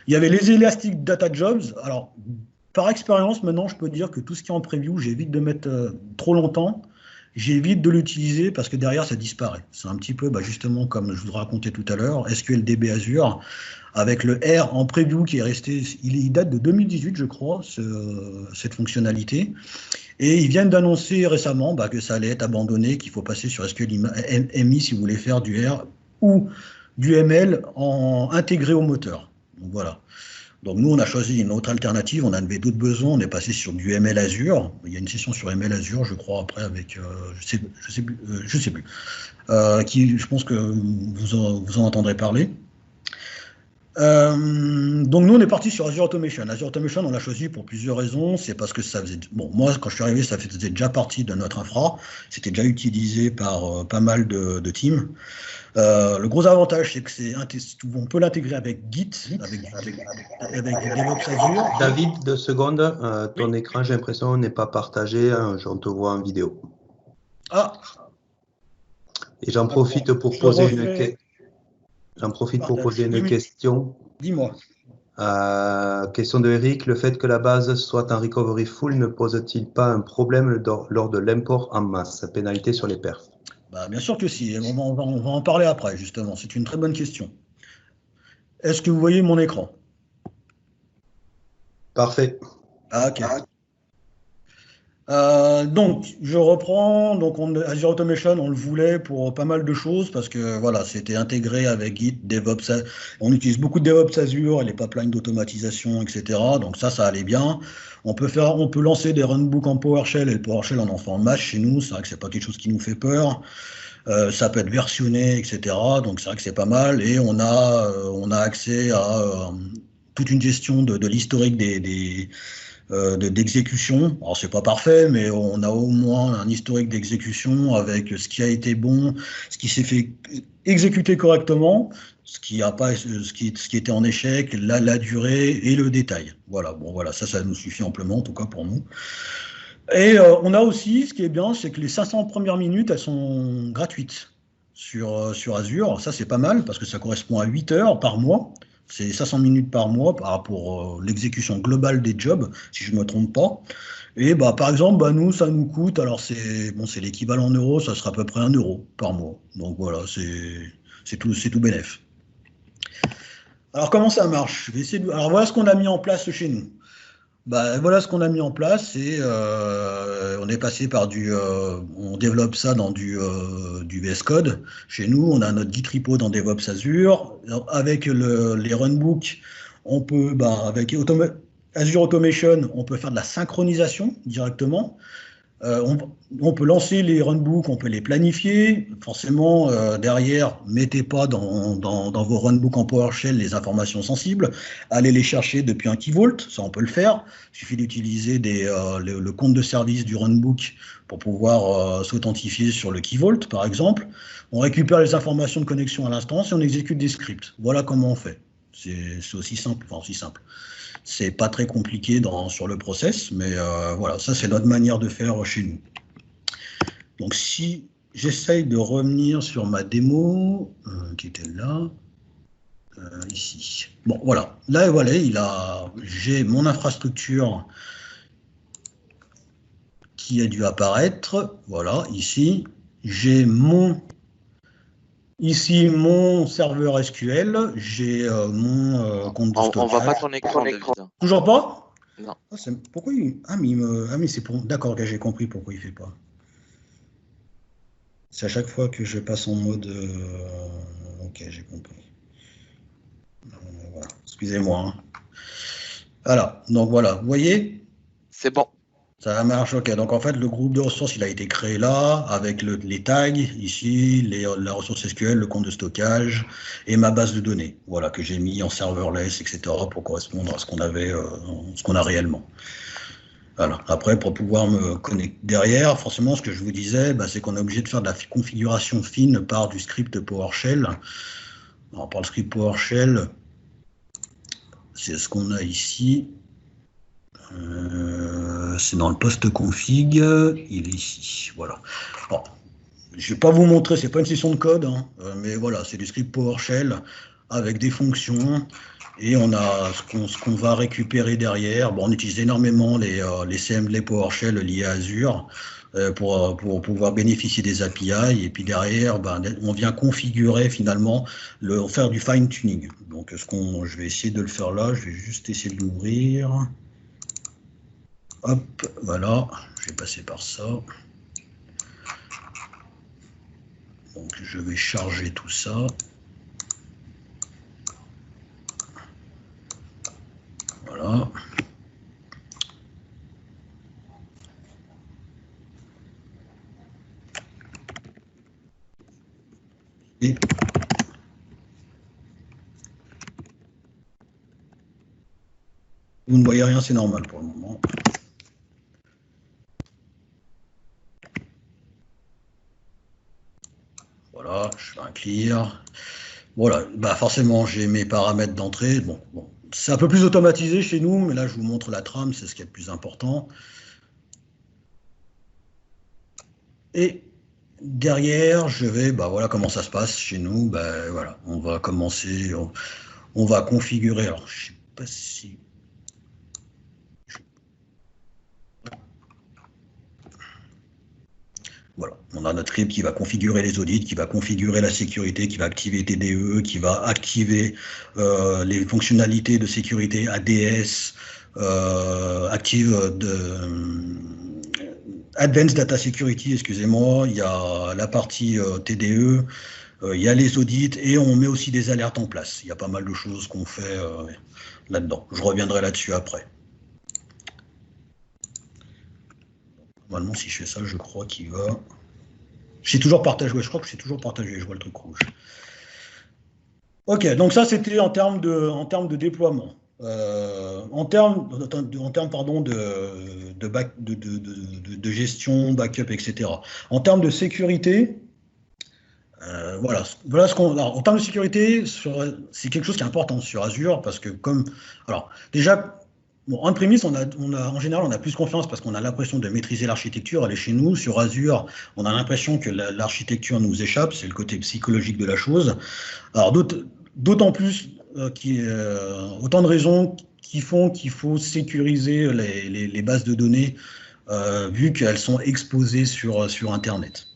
Il y avait les Elastic Data Jobs. Alors, par expérience, maintenant, je peux dire que tout ce qui est en preview, j'évite de mettre trop longtemps. J'évite de l'utiliser parce que derrière, ça disparaît. C'est un petit peu, bah, justement, comme je vous racontais tout à l'heure, SQLDB Azure, avec le R en preview qui est resté, il date de 2018, je crois, cette fonctionnalité. Et ils viennent d'annoncer récemment bah, que ça allait être abandonné, qu'il faut passer sur SQLMI si vous voulez faire du R ou du ML intégré au moteur. Donc voilà. Donc nous, on a choisi une autre alternative, on avait d'autres besoins, on est passé sur du ML Azure. Il y a une session sur ML Azure, je crois, après, avec, je sais plus, qui, je pense que vous en entendrez parler. Donc nous, on est parti sur Azure Automation. Azure Automation, on l'a choisi pour plusieurs raisons. C'est parce que ça faisait... Bon, moi, quand je suis arrivé, ça faisait déjà partie de notre infra. C'était déjà utilisé par pas mal de teams. Le gros avantage, c'est que on peut l'intégrer avec Git, avec DevOps Azure. David, 2 secondes. Ton écran, j'ai l'impression, n'est pas partagé. Je te vois en vidéo. Ah. Et j'en profite pour poser une question. Dis-moi. Question de Eric. Le fait que la base soit en recovery full ne pose-t-il pas un problème lors de l'import en masse? Pénalité sur les perfs? Bah, bien sûr que si. On va en parler après, justement. C'est une très bonne question. Est-ce que vous voyez mon écran? Parfait. Ah, ok. Donc, je reprends. Donc, Azure Automation, on le voulait pour pas mal de choses parce que voilà, c'était intégré avec Git, DevOps. On utilise beaucoup de DevOps Azure et les pipelines d'automatisation, etc. Donc ça allait bien. On peut lancer des runbooks en PowerShell et le PowerShell on en fait en masse chez nous. C'est vrai que c'est pas quelque chose qui nous fait peur. Ça peut être versionné, etc. Donc c'est vrai que c'est pas mal. Et on a accès à toute une gestion de l'historique d'exécution. Alors c'est pas parfait, mais on a au moins un historique d'exécution avec ce qui a été bon, ce qui s'est fait exécuter correctement, ce qui était en échec, la durée et le détail. Voilà, bon voilà, ça nous suffit amplement, en tout cas pour nous. Et on a aussi, ce qui est bien, c'est que les 500 premières minutes, elles sont gratuites sur Azure. Ça, c'est pas mal parce que ça correspond à 8 heures par mois. C'est 500 minutes par mois par rapport à l'exécution globale des jobs, si je ne me trompe pas. Et bah, par exemple, bah, nous, ça nous coûte, alors c'est l'équivalent en euros, ça sera à peu près 1 euro par mois. Donc voilà, c'est tout bénef. Alors comment ça marche? Alors voilà ce qu'on a mis en place chez nous. Bah, voilà ce qu'on a mis en place et on est passé par on développe ça dans du VS Code. Chez nous, on a notre Git repo dans DevOps Azure. Avec les runbooks, on peut, avec Azure Automation, on peut faire de la synchronisation directement. On peut lancer les runbooks, on peut les planifier. Forcément, derrière, mettez pas dans vos runbooks en PowerShell les informations sensibles. Allez les chercher depuis un Key Vault, ça on peut le faire. Il suffit d'utiliser le compte de service du runbook pour pouvoir s'authentifier sur le Key Vault, par exemple. On récupère les informations de connexion à l'instance et on exécute des scripts. Voilà comment on fait. C'est aussi simple, enfin aussi simple. C'est pas très compliqué sur le process, mais voilà, ça c'est notre manière de faire chez nous. Donc si j'essaye de revenir sur ma démo, qui était là, ici. Bon, voilà. Là, voilà, j'ai mon infrastructure qui a dû apparaître. Voilà, ici. J'ai Ici, mon serveur SQL, j'ai mon compte de stockage. On voit pas ton écran, David. Toujours pas? Non. Pourquoi mais c'est pour... D'accord, j'ai compris pourquoi il fait pas. C'est à chaque fois que je passe en mode... Ok, j'ai compris. Voilà. Excusez-moi. Hein. Voilà, donc voilà, vous voyez? C'est bon. Ça marche, ok. Donc en fait, le groupe de ressources, il a été créé là, avec les tags, ici, la ressource SQL, le compte de stockage, et ma base de données, voilà, que j'ai mis en serverless, etc., pour correspondre à ce qu'on a réellement. Voilà. Après, pour pouvoir me connecter derrière, forcément, ce que je vous disais, bah, c'est qu'on est obligé de faire de la configuration fine par du script PowerShell. Alors, par le script PowerShell, c'est ce qu'on a ici. C'est dans le post config, il est ici. Voilà. Alors, je ne vais pas vous montrer, c'est pas une session de code, hein, mais voilà, c'est du script PowerShell avec des fonctions. Et on a ce qu'on va récupérer derrière. Bon, on utilise énormément les CMD PowerShell liés à Azure pour pouvoir bénéficier des API. Et puis derrière, ben, on vient configurer finalement, faire du fine-tuning. Donc, je vais essayer de le faire là. Je vais juste essayer de l'ouvrir. Hop, voilà. Je vais passer par ça. Donc, je vais charger tout ça. Voilà. Et vous ne voyez rien, c'est normal pour le moment. Voilà, je fais un clear. Voilà, bah forcément, j'ai mes paramètres d'entrée. Bon, c'est un peu plus automatisé chez nous, mais là, je vous montre la trame, c'est ce qui est le plus important. Et derrière, je vais, bah voilà comment ça se passe chez nous. Bah voilà, on va commencer, on va configurer. Alors, je sais pas si. Voilà, on a notre script qui va configurer les audits, qui va configurer la sécurité, qui va activer TDE, qui va activer les fonctionnalités de sécurité ADS, active Advanced Data Security, excusez-moi, il y a la partie TDE, il y a les audits et on met aussi des alertes en place. Il y a pas mal de choses qu'on fait là-dedans. Je reviendrai là-dessus après. Normalement, si je fais ça, je crois qu'il va... J'ai toujours partagé, ouais, je crois que c'est toujours partagé, je vois le truc rouge. Ok, donc ça c'était en termes de déploiement. En termes pardon, de gestion, backup, etc. En termes de sécurité, voilà ce qu'on. En termes de sécurité, c'est quelque chose qui est important sur Azure parce que alors déjà. Bon, on-premise, en général, on a plus confiance parce qu'on a l'impression de maîtriser l'architecture. Elle est chez nous. Sur Azure, on a l'impression que l'architecture nous échappe. C'est le côté psychologique de la chose. Alors, d'autant plus, autant de raisons qui font qu'il faut sécuriser les bases de données vu qu'elles sont exposées sur Internet.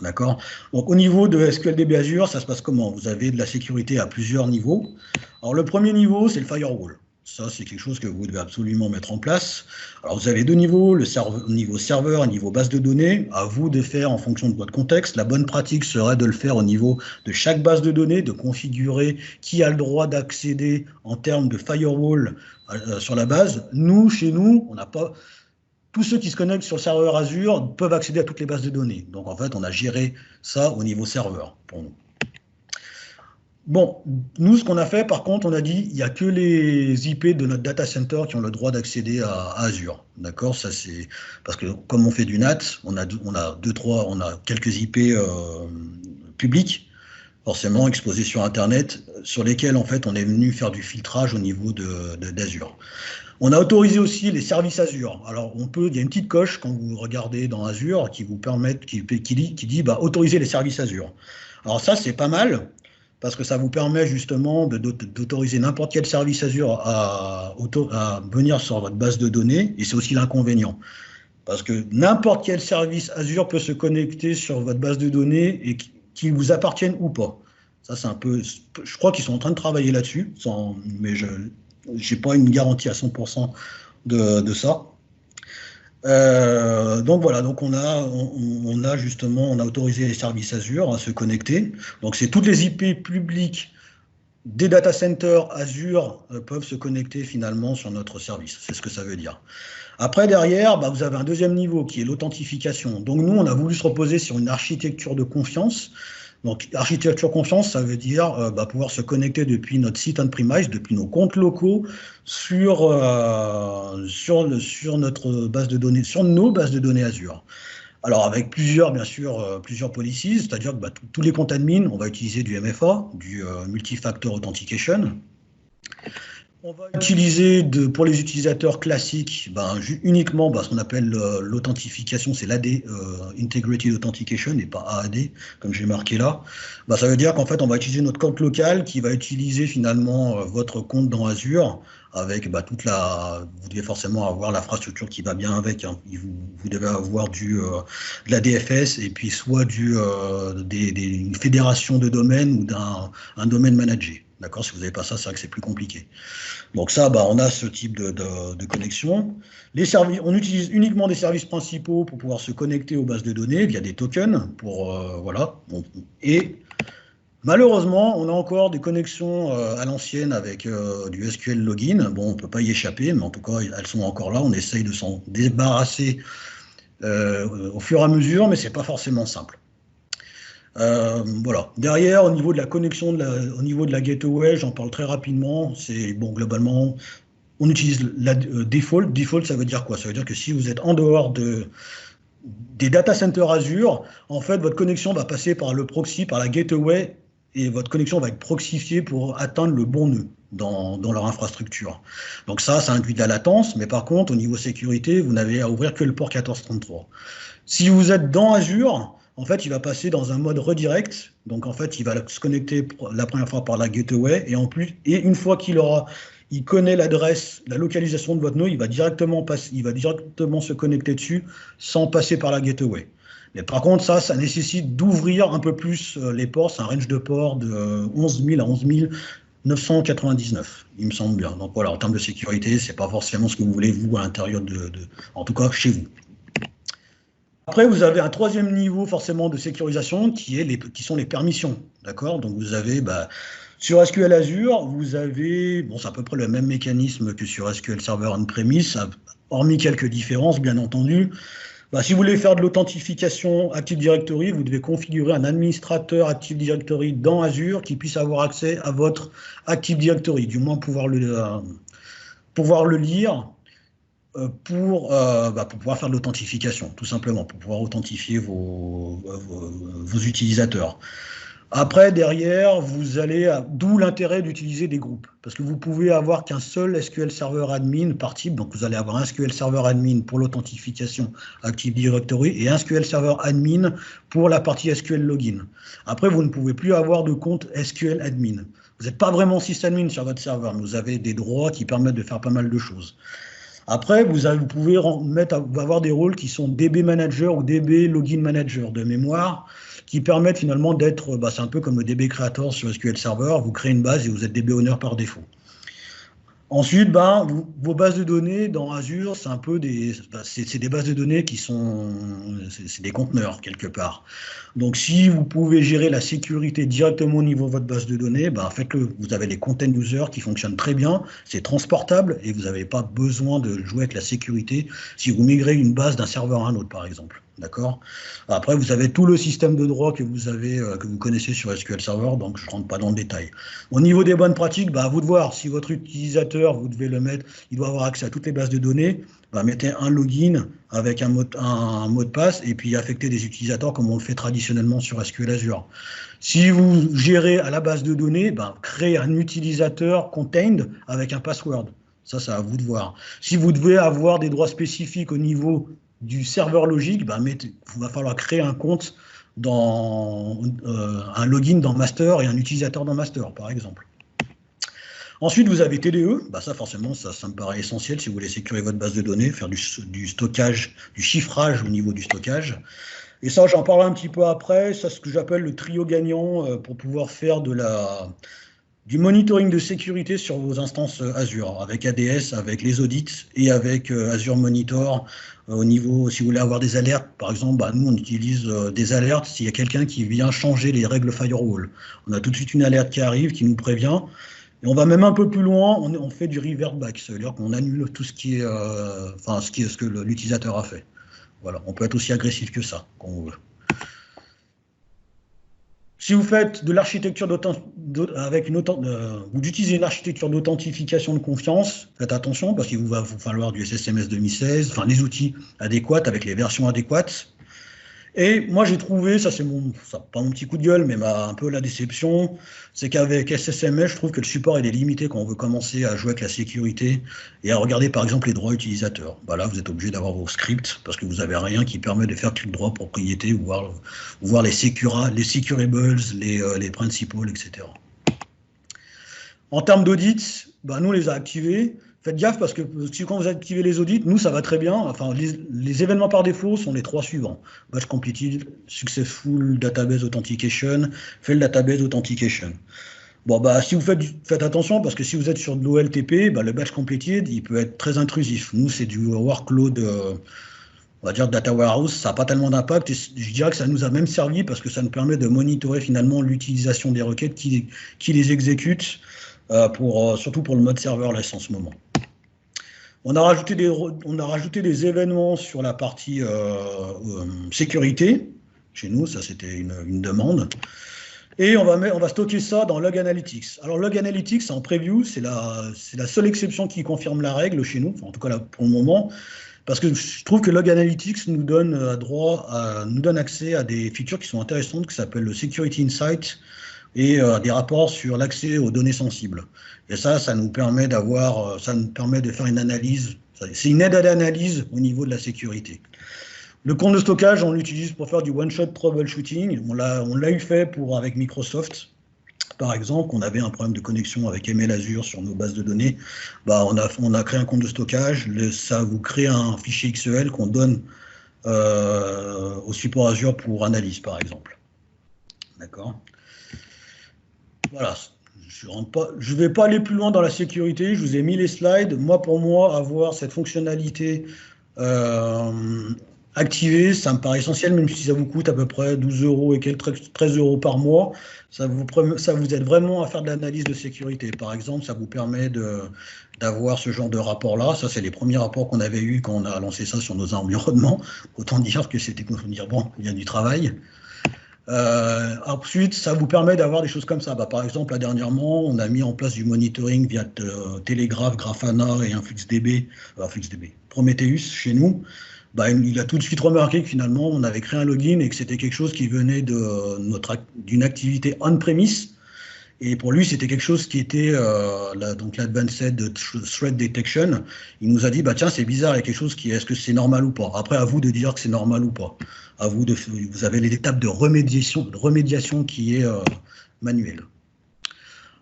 D'accord? Donc, au niveau de SQLDB Azure, ça se passe comment? Vous avez de la sécurité à plusieurs niveaux. Alors, le premier niveau, c'est le firewall. Ça, c'est quelque chose que vous devez absolument mettre en place. Alors, vous avez deux niveaux, le niveau serveur et niveau base de données. À vous de faire en fonction de votre contexte. La bonne pratique serait de le faire au niveau de chaque base de données, de configurer qui a le droit d'accéder en termes de firewall sur la base. Nous, chez nous, on n'a pas... Tous ceux qui se connectent sur le serveur Azure peuvent accéder à toutes les bases de données. Donc, en fait, on a géré ça au niveau serveur pour nous. Bon, nous, ce qu'on a fait, par contre, on a dit, il n'y a que les IP de notre data center qui ont le droit d'accéder à Azure. D'accord? Ça, c'est parce que comme on fait du NAT, on a quelques IP publics, forcément exposés sur Internet, sur lesquels, en fait, on est venu faire du filtrage au niveau d'Azure. On a autorisé aussi les services Azure. Alors, il y a une petite coche quand vous regardez dans Azure qui vous permet, qui dit, bah, autoriser les services Azure. Alors ça, c'est pas mal parce que ça vous permet justement d'autoriser n'importe quel service Azure à venir sur votre base de données, et c'est aussi l'inconvénient. Parce que n'importe quel service Azure peut se connecter sur votre base de données et qu'il vous appartienne ou pas. Ça, c'est un peu... Je crois qu'ils sont en train de travailler là-dessus, mais je n'ai pas une garantie à 100% de ça. Donc voilà, donc on a autorisé les services Azure à se connecter. Donc c'est toutes les IP publiques des data centers Azure peuvent se connecter finalement sur notre service. C'est ce que ça veut dire. Après, derrière, vous avez un deuxième niveau qui est l'authentification. Donc nous, on a voulu se reposer sur une architecture de confiance. Donc, architecture confiance, ça veut dire pouvoir se connecter depuis notre site on-premise, depuis nos comptes locaux, sur notre base de données, sur nos bases de données Azure. Alors, avec bien sûr, plusieurs policies, c'est-à-dire que tous les comptes admin, on va utiliser du MFA, du Multi-Factor Authentication. On va utiliser, pour les utilisateurs classiques, uniquement ce qu'on appelle l'authentification, c'est l'AD, Integrated Authentication, et pas AAD, comme j'ai marqué là. Ça veut dire qu'en fait, on va utiliser notre compte local qui va utiliser finalement votre compte dans Azure, avec vous devez forcément avoir l'infrastructure qui va bien avec. Hein. Vous devez avoir de la DFS et puis soit une fédération de domaines ou un domaine managé. D'accord, si vous n'avez pas ça, c'est vrai que c'est plus compliqué. Donc ça, on a ce type de connexion. On utilise uniquement des services principaux pour pouvoir se connecter aux bases de données via des tokens. Voilà. Et malheureusement, on a encore des connexions à l'ancienne avec du SQL login. Bon, on ne peut pas y échapper, mais en tout cas, elles sont encore là. On essaye de s'en débarrasser au fur et à mesure, mais ce n'est pas forcément simple. Voilà. Derrière, au niveau de la connexion, au niveau de la gateway, j'en parle très rapidement. C'est globalement, on utilise la default. Default, ça veut dire quoi? Ça veut dire que si vous êtes en dehors des data centers Azure, en fait, votre connexion va passer par le proxy, par la gateway, et votre connexion va être proxifiée pour atteindre le bon nœud dans leur infrastructure. Donc ça induit de la latence, mais par contre, au niveau sécurité, vous n'avez à ouvrir que le port 1433. Si vous êtes dans Azure, en fait, il va passer dans un mode redirect. Donc, en fait, il va se connecter la première fois par la gateway. Et une fois il connaît l'adresse, la localisation de votre nœud, il va directement se connecter dessus sans passer par la gateway. Mais par contre, ça nécessite d'ouvrir un peu plus les ports. C'est un range de ports de 11 000 à 11 999, il me semble bien. Donc voilà, en termes de sécurité, c'est pas forcément ce que vous voulez, vous, à l'intérieur en tout cas, chez vous. Après, vous avez un troisième niveau forcément de sécurisation qui sont les permissions. D'accord? Donc vous avez sur SQL Azure, vous avez, c'est à peu près le même mécanisme que sur SQL Server on-premise, hormis quelques différences, bien entendu. Si vous voulez faire de l'authentification Active Directory, vous devez configurer un administrateur Active Directory dans Azure qui puisse avoir accès à votre Active Directory, du moins pouvoir le lire. Pour pouvoir faire de l'authentification, tout simplement, pour pouvoir authentifier vos utilisateurs. Après, derrière, d'où l'intérêt d'utiliser des groupes, parce que vous pouvez avoir qu'un seul SQL Server Admin par type, donc vous allez avoir un SQL Server Admin pour l'authentification Active Directory et un SQL Server Admin pour la partie SQL Login. Après, vous ne pouvez plus avoir de compte SQL Admin. Vous n'êtes pas vraiment sysadmin sur votre serveur, mais vous avez des droits qui permettent de faire pas mal de choses. Après, vous pouvez avoir des rôles qui sont DB Manager ou DB Login Manager de mémoire, qui permettent finalement d'être, c'est un peu comme le DB Creator sur SQL Server, vous créez une base et vous êtes DB Owner par défaut. Ensuite, vos bases de données dans Azure, c'est un peu des bases de données qui sont, c'est des conteneurs quelque part. Donc, si vous pouvez gérer la sécurité directement au niveau de votre base de données, faites-le. Vous avez les content users qui fonctionnent très bien, c'est transportable et vous n'avez pas besoin de jouer avec la sécurité si vous migrez une base d'un serveur à un autre, par exemple. D'accord. Après, vous avez tout le système de droit que vous connaissez sur SQL Server, donc je ne rentre pas dans le détail. Au niveau des bonnes pratiques, à vous de voir. Si votre utilisateur, vous devez le mettre, il doit avoir accès à toutes les bases de données, mettez un login avec un mot de passe et puis affectez des utilisateurs comme on le fait traditionnellement sur SQL Azure. Si vous gérez à la base de données, créez un utilisateur contained avec un password. Ça, c'est à vous de voir. Si vous devez avoir des droits spécifiques au niveau du serveur logique, il va falloir créer un compte un login dans master et un utilisateur dans master, par exemple. Ensuite, vous avez TDE. Ça, forcément, ça me paraît essentiel si vous voulez sécuriser votre base de données, faire du stockage, du chiffrage au niveau du stockage. Et ça, j'en parlerai un petit peu après. Ça, c'est ce que j'appelle le trio gagnant pour pouvoir faire du monitoring de sécurité sur vos instances Azure, avec ADS, avec les audits et avec Azure Monitor. Au niveau, si vous voulez avoir des alertes, par exemple, nous, on utilise des alertes s'il y a quelqu'un qui vient changer les règles firewall. On a tout de suite une alerte qui arrive, qui nous prévient. Et on va même un peu plus loin, on fait du revert back, c'est-à-dire qu'on annule tout ce que l'utilisateur a fait. Voilà, on peut être aussi agressif que ça, quand on veut. Si vous faites de l'architecture vous utilisez une architecture d'authentification de confiance, faites attention parce qu'il va vous falloir du SSMS 2016, enfin les outils adéquats avec les versions adéquates. Et moi, j'ai trouvé, ça c'est pas mon petit coup de gueule, mais un peu la déception, c'est qu'avec SSMS, je trouve que le support il est limité quand on veut commencer à jouer avec la sécurité et à regarder par exemple les droits utilisateurs. Bah là, vous êtes obligé d'avoir vos scripts parce que vous n'avez rien qui permet de faire clic droit propriété ou voir les securables, les principals, etc. En termes d'audit, bah, nous, on les a activés. Faites gaffe parce que quand vous activez les audits, nous, ça va très bien. Enfin, les événements par défaut sont les 3 suivants. Batch completed, successful database authentication, fail database authentication. Bon, bah, si vous faites attention parce que si vous êtes sur de l'OLTP, bah, le batch completed, il peut être très intrusif. Nous, c'est du workload, on va dire data warehouse, ça n'a pas tellement d'impact. Je dirais que ça nous a même servi parce que ça nous permet de monitorer finalement l'utilisation des requêtes qui les exécutent, surtout pour le mode serverless en ce moment. On a rajouté des événements sur la partie sécurité. Chez nous, ça c'était une demande. Et on va stocker ça dans Log Analytics. Alors Log Analytics en preview, c'est la seule exception qui confirme la règle chez nous, enfin, en tout cas là, pour le moment, parce que je trouve que Log Analytics nous donne accès à des features qui sont intéressantes, qui s'appellent le Security Insight et des rapports sur l'accès aux données sensibles. Et ça nous permet de faire une analyse. C'est une aide à l'analyse au niveau de la sécurité. Le compte de stockage, on l'utilise pour faire du one-shot troubleshooting. On l'a eu fait avec Microsoft. Par exemple, on avait un problème de connexion avec ML Azure sur nos bases de données. Bah, on a créé un compte de stockage. Ça vous crée un fichier XML qu'on donne au support Azure pour analyse, par exemple. D'accord. Voilà. Je ne vais pas aller plus loin dans la sécurité. Je vous ai mis les slides. Pour moi, avoir cette fonctionnalité activée, ça me paraît essentiel, même si ça vous coûte à peu près 12 € et quelques 13 € par mois. Ça vous aide vraiment à faire de l'analyse de sécurité. Par exemple, ça vous permet d'avoir ce genre de rapport-là. Ça, c'est les premiers rapports qu'on avait eus quand on a lancé ça sur nos environnements. Autant dire que c'était pour dire, bon, il y a du travail. Ensuite, ça vous permet d'avoir des choses comme ça. Bah, par exemple, là, dernièrement, on a mis en place du monitoring via Telegraph, Grafana et Prometheus chez nous. Bah, il a tout de suite remarqué que finalement, on avait créé un login et que c'était quelque chose qui venait d'une activité on-premise. Et pour lui, c'était quelque chose qui était donc l'Advanced Threat Detection. Il nous a dit, bah tiens, c'est bizarre, il y a quelque chose est-ce que c'est normal ou pas? Après, à vous de dire que c'est normal ou pas. Vous avez l'étape de remédiation qui est manuelle.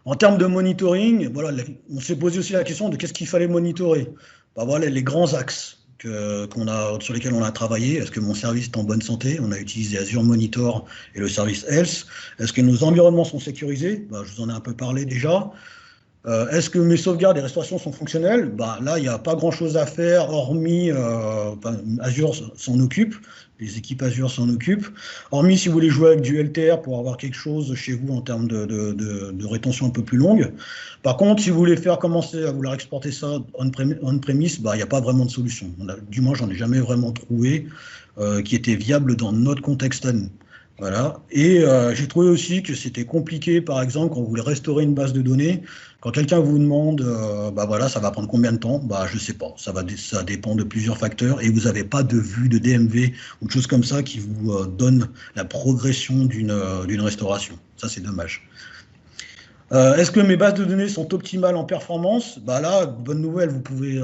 En termes de monitoring, voilà, on s'est posé aussi la question de qu'est-ce qu'il fallait monitorer. Bah, voilà les grands axes sur lesquels on a travaillé. Est-ce que mon service est en bonne santé? On a utilisé Azure Monitor et le service Health. Est-ce que nos environnements sont sécurisés? Bah, je vous en ai un peu parlé déjà. Est-ce que mes sauvegardes et restaurations sont fonctionnelles? Bah, là, il n'y a pas grand-chose à faire, hormis Azure s'en occupe, les équipes Azure s'en occupent. Hormis si vous voulez jouer avec du LTR pour avoir quelque chose chez vous en termes de rétention un peu plus longue. Par contre, si vous voulez commencer à vouloir exporter ça on-premise, bah, il n'y a pas vraiment de solution. Du moins, j'en ai jamais vraiment trouvé qui était viable dans notre contexte à nous. Voilà. Et j'ai trouvé aussi que c'était compliqué, par exemple, quand vous voulez restaurer une base de données, quand quelqu'un vous demande, bah voilà, ça va prendre combien de temps? Bah je sais pas, ça dépend de plusieurs facteurs et vous n'avez pas de vue de DMV ou de choses comme ça qui vous donne la progression d'une restauration. Ça c'est dommage. Est-ce que mes bases de données sont optimales en performance? Bah là, bonne nouvelle, vous pouvez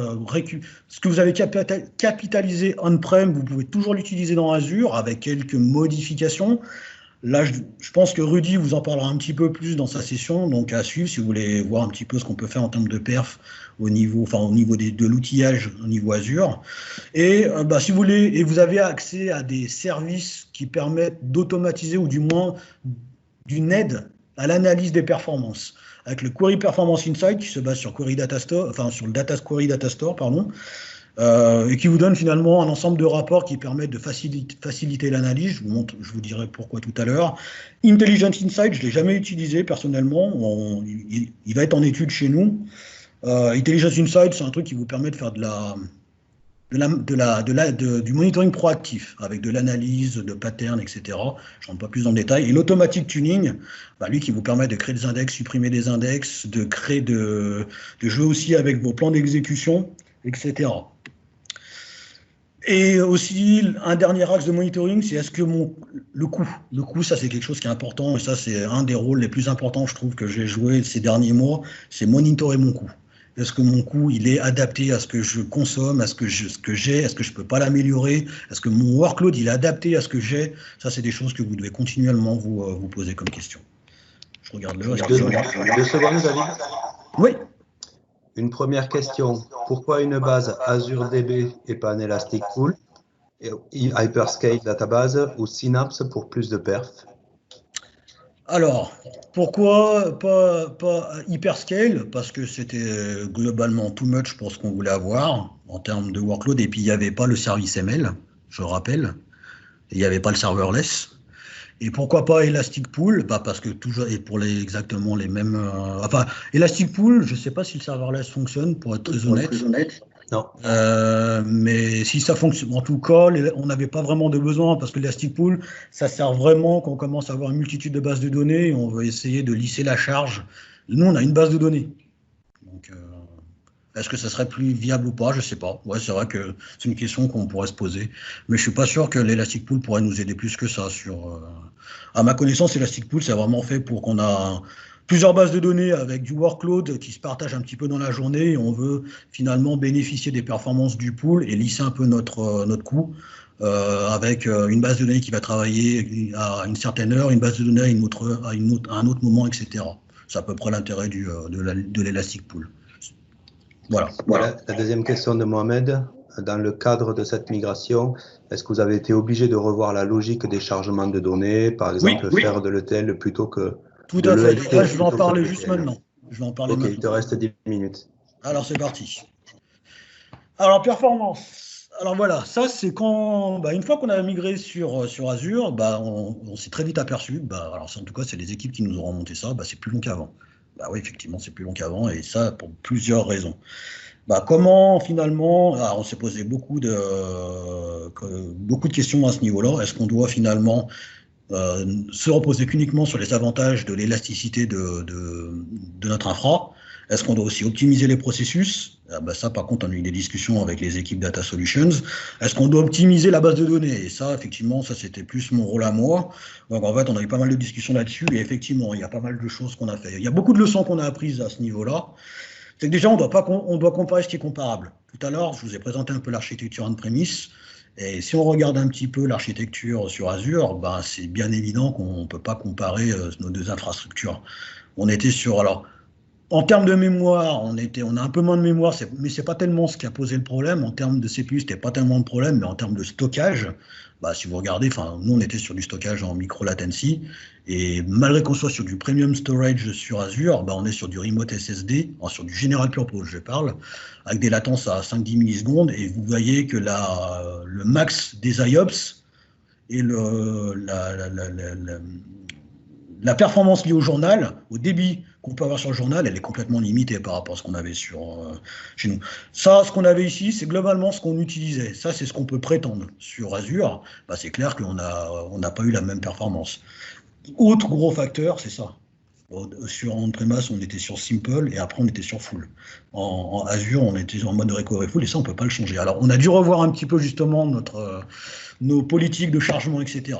ce que vous avez capitalisé on-prem, vous pouvez toujours l'utiliser dans Azure avec quelques modifications. Là, je pense que Rudy vous en parlera un petit peu plus dans sa session, donc à suivre si vous voulez voir un petit peu ce qu'on peut faire en termes de perf au niveau de l'outillage au niveau Azure. Et bah, si vous voulez, et vous avez accès à des services qui permettent d'automatiser ou du moins d'une aide à l'analyse des performances, avec le Query Performance Insight qui se base sur Query Data Store, sur le Query Data Store, pardon, et qui vous donne finalement un ensemble de rapports qui permettent de faciliter l'analyse. Je vous dirai pourquoi tout à l'heure. Intelligent Insight, je ne l'ai jamais utilisé personnellement. Il va être en étude chez nous. Intelligent Insight, c'est un truc qui vous permet de faire de du monitoring proactif, avec de l'analyse de patterns, etc. Je ne rentre pas plus dans le détail. Et l'automatic tuning, lui qui vous permet de créer des index, supprimer des index, de jouer aussi avec vos plans d'exécution, etc. Et aussi, un dernier axe de monitoring, c'est est-ce que le coût, ça c'est quelque chose qui est important, et ça c'est un des rôles les plus importants, je trouve, que j'ai joué ces derniers mois, c'est monitorer mon coût. Est-ce que mon coût, il est adapté à ce que je consomme, à ce que j'ai, est-ce que je ne peux pas l'améliorer, est-ce que mon workload, il est adapté à ce que j'ai? Ça, c'est des choses que vous devez continuellement vous poser comme question. Je regarde l'heure. 2 secondes, David. Oui. Une première question, pourquoi une base Azure DB et pas un Elastic Pool, Hyperscale Database ou Synapse pour plus de perf? Alors, pourquoi pas Hyperscale? Parce que c'était globalement too much pour ce qu'on voulait avoir en termes de workload, et puis il n'y avait pas le service ML, je rappelle, et il n'y avait pas le serverless. Et pourquoi pas Elastic Pool? Parce que toujours, et pour exactement les mêmes. Elastic Pool, je ne sais pas si le serverless fonctionne, pour être très honnête. Non. Mais si ça fonctionne, en tout cas, on n'avait pas vraiment de besoin, parce que l'Elastic Pool, ça sert vraiment quand on commence à avoir une multitude de bases de données et on veut essayer de lisser la charge. Nous, on a une base de données. Donc, est-ce que ça serait plus viable ou pas? Je ne sais pas. Ouais, c'est vrai que c'est une question qu'on pourrait se poser. Mais je ne suis pas sûr que l'Elastic Pool pourrait nous aider plus que ça. À ma connaissance, Elastic Pool, c'est vraiment fait pour qu'on a plusieurs bases de données avec du workload qui se partagent un petit peu dans la journée, et on veut finalement bénéficier des performances du pool et lisser un peu notre coût avec une base de données qui va travailler à une certaine heure, une base de données à un autre moment, etc. C'est à peu près l'intérêt de l'Elastic Pool. Voilà. La deuxième question de Mohamed, dans le cadre de cette migration, est-ce que vous avez été obligé de revoir la logique des chargements de données, par exemple faire de l'ETL plutôt que tout à fait. Là, je vais en parler juste maintenant. Je vais en parler maintenant. Ok, il te reste 10 minutes. Alors, c'est parti. Alors, performance. Alors voilà, ça c'est quand, une fois qu'on a migré sur Azure, on s'est très vite aperçu, alors en tout cas c'est les équipes qui nous ont remonté ça, c'est plus long qu'avant. Oui, effectivement, c'est plus long qu'avant, et ça pour plusieurs raisons. Comment finalement, on s'est posé beaucoup de questions à ce niveau-là. Est-ce qu'on doit finalement se reposer qu'uniquement sur les avantages de l'élasticité de notre infra? Est-ce qu'on doit aussi optimiser les processus? Ça, par contre, on a eu des discussions avec les équipes Data Solutions. Est-ce qu'on doit optimiser la base de données? Et ça, effectivement, ça, c'était plus mon rôle à moi. Donc, en fait, on a eu pas mal de discussions là-dessus. Et effectivement, il y a pas mal de choses qu'on a fait. Il y a beaucoup de leçons qu'on a apprises à ce niveau-là. C'est que déjà, on doit comparer ce qui est comparable. Tout à l'heure, je vous ai présenté un peu l'architecture on-premise. Et si on regarde un petit peu l'architecture sur Azure, c'est bien évident qu'on ne peut pas comparer nos deux infrastructures. On était sur... Alors, en termes de mémoire, on a un peu moins de mémoire, mais ce n'est pas tellement ce qui a posé le problème. En termes de CPU, ce n'était pas tellement de problème, mais en termes de stockage, si vous regardez, nous, on était sur du stockage en micro-latency, et malgré qu'on soit sur du premium storage sur Azure, on est sur du remote SSD, sur du general purpose, je parle, avec des latences à 5-10 millisecondes, et vous voyez que le max des IOPS et la performance liée au journal, au débit qu'on peut avoir sur le journal, elle est complètement limitée par rapport à ce qu'on avait chez nous. Ça, ce qu'on avait ici, c'est globalement ce qu'on utilisait. Ça, c'est ce qu'on peut prétendre. Sur Azure, c'est clair qu'on n'a pas eu la même performance. Autre gros facteur, c'est ça. Sur on-premise, on était sur Simple, et après, on était sur Full. En Azure, on était en mode recovery Full, et ça, on ne peut pas le changer. Alors, on a dû revoir un petit peu, justement, nos politiques de chargement, etc.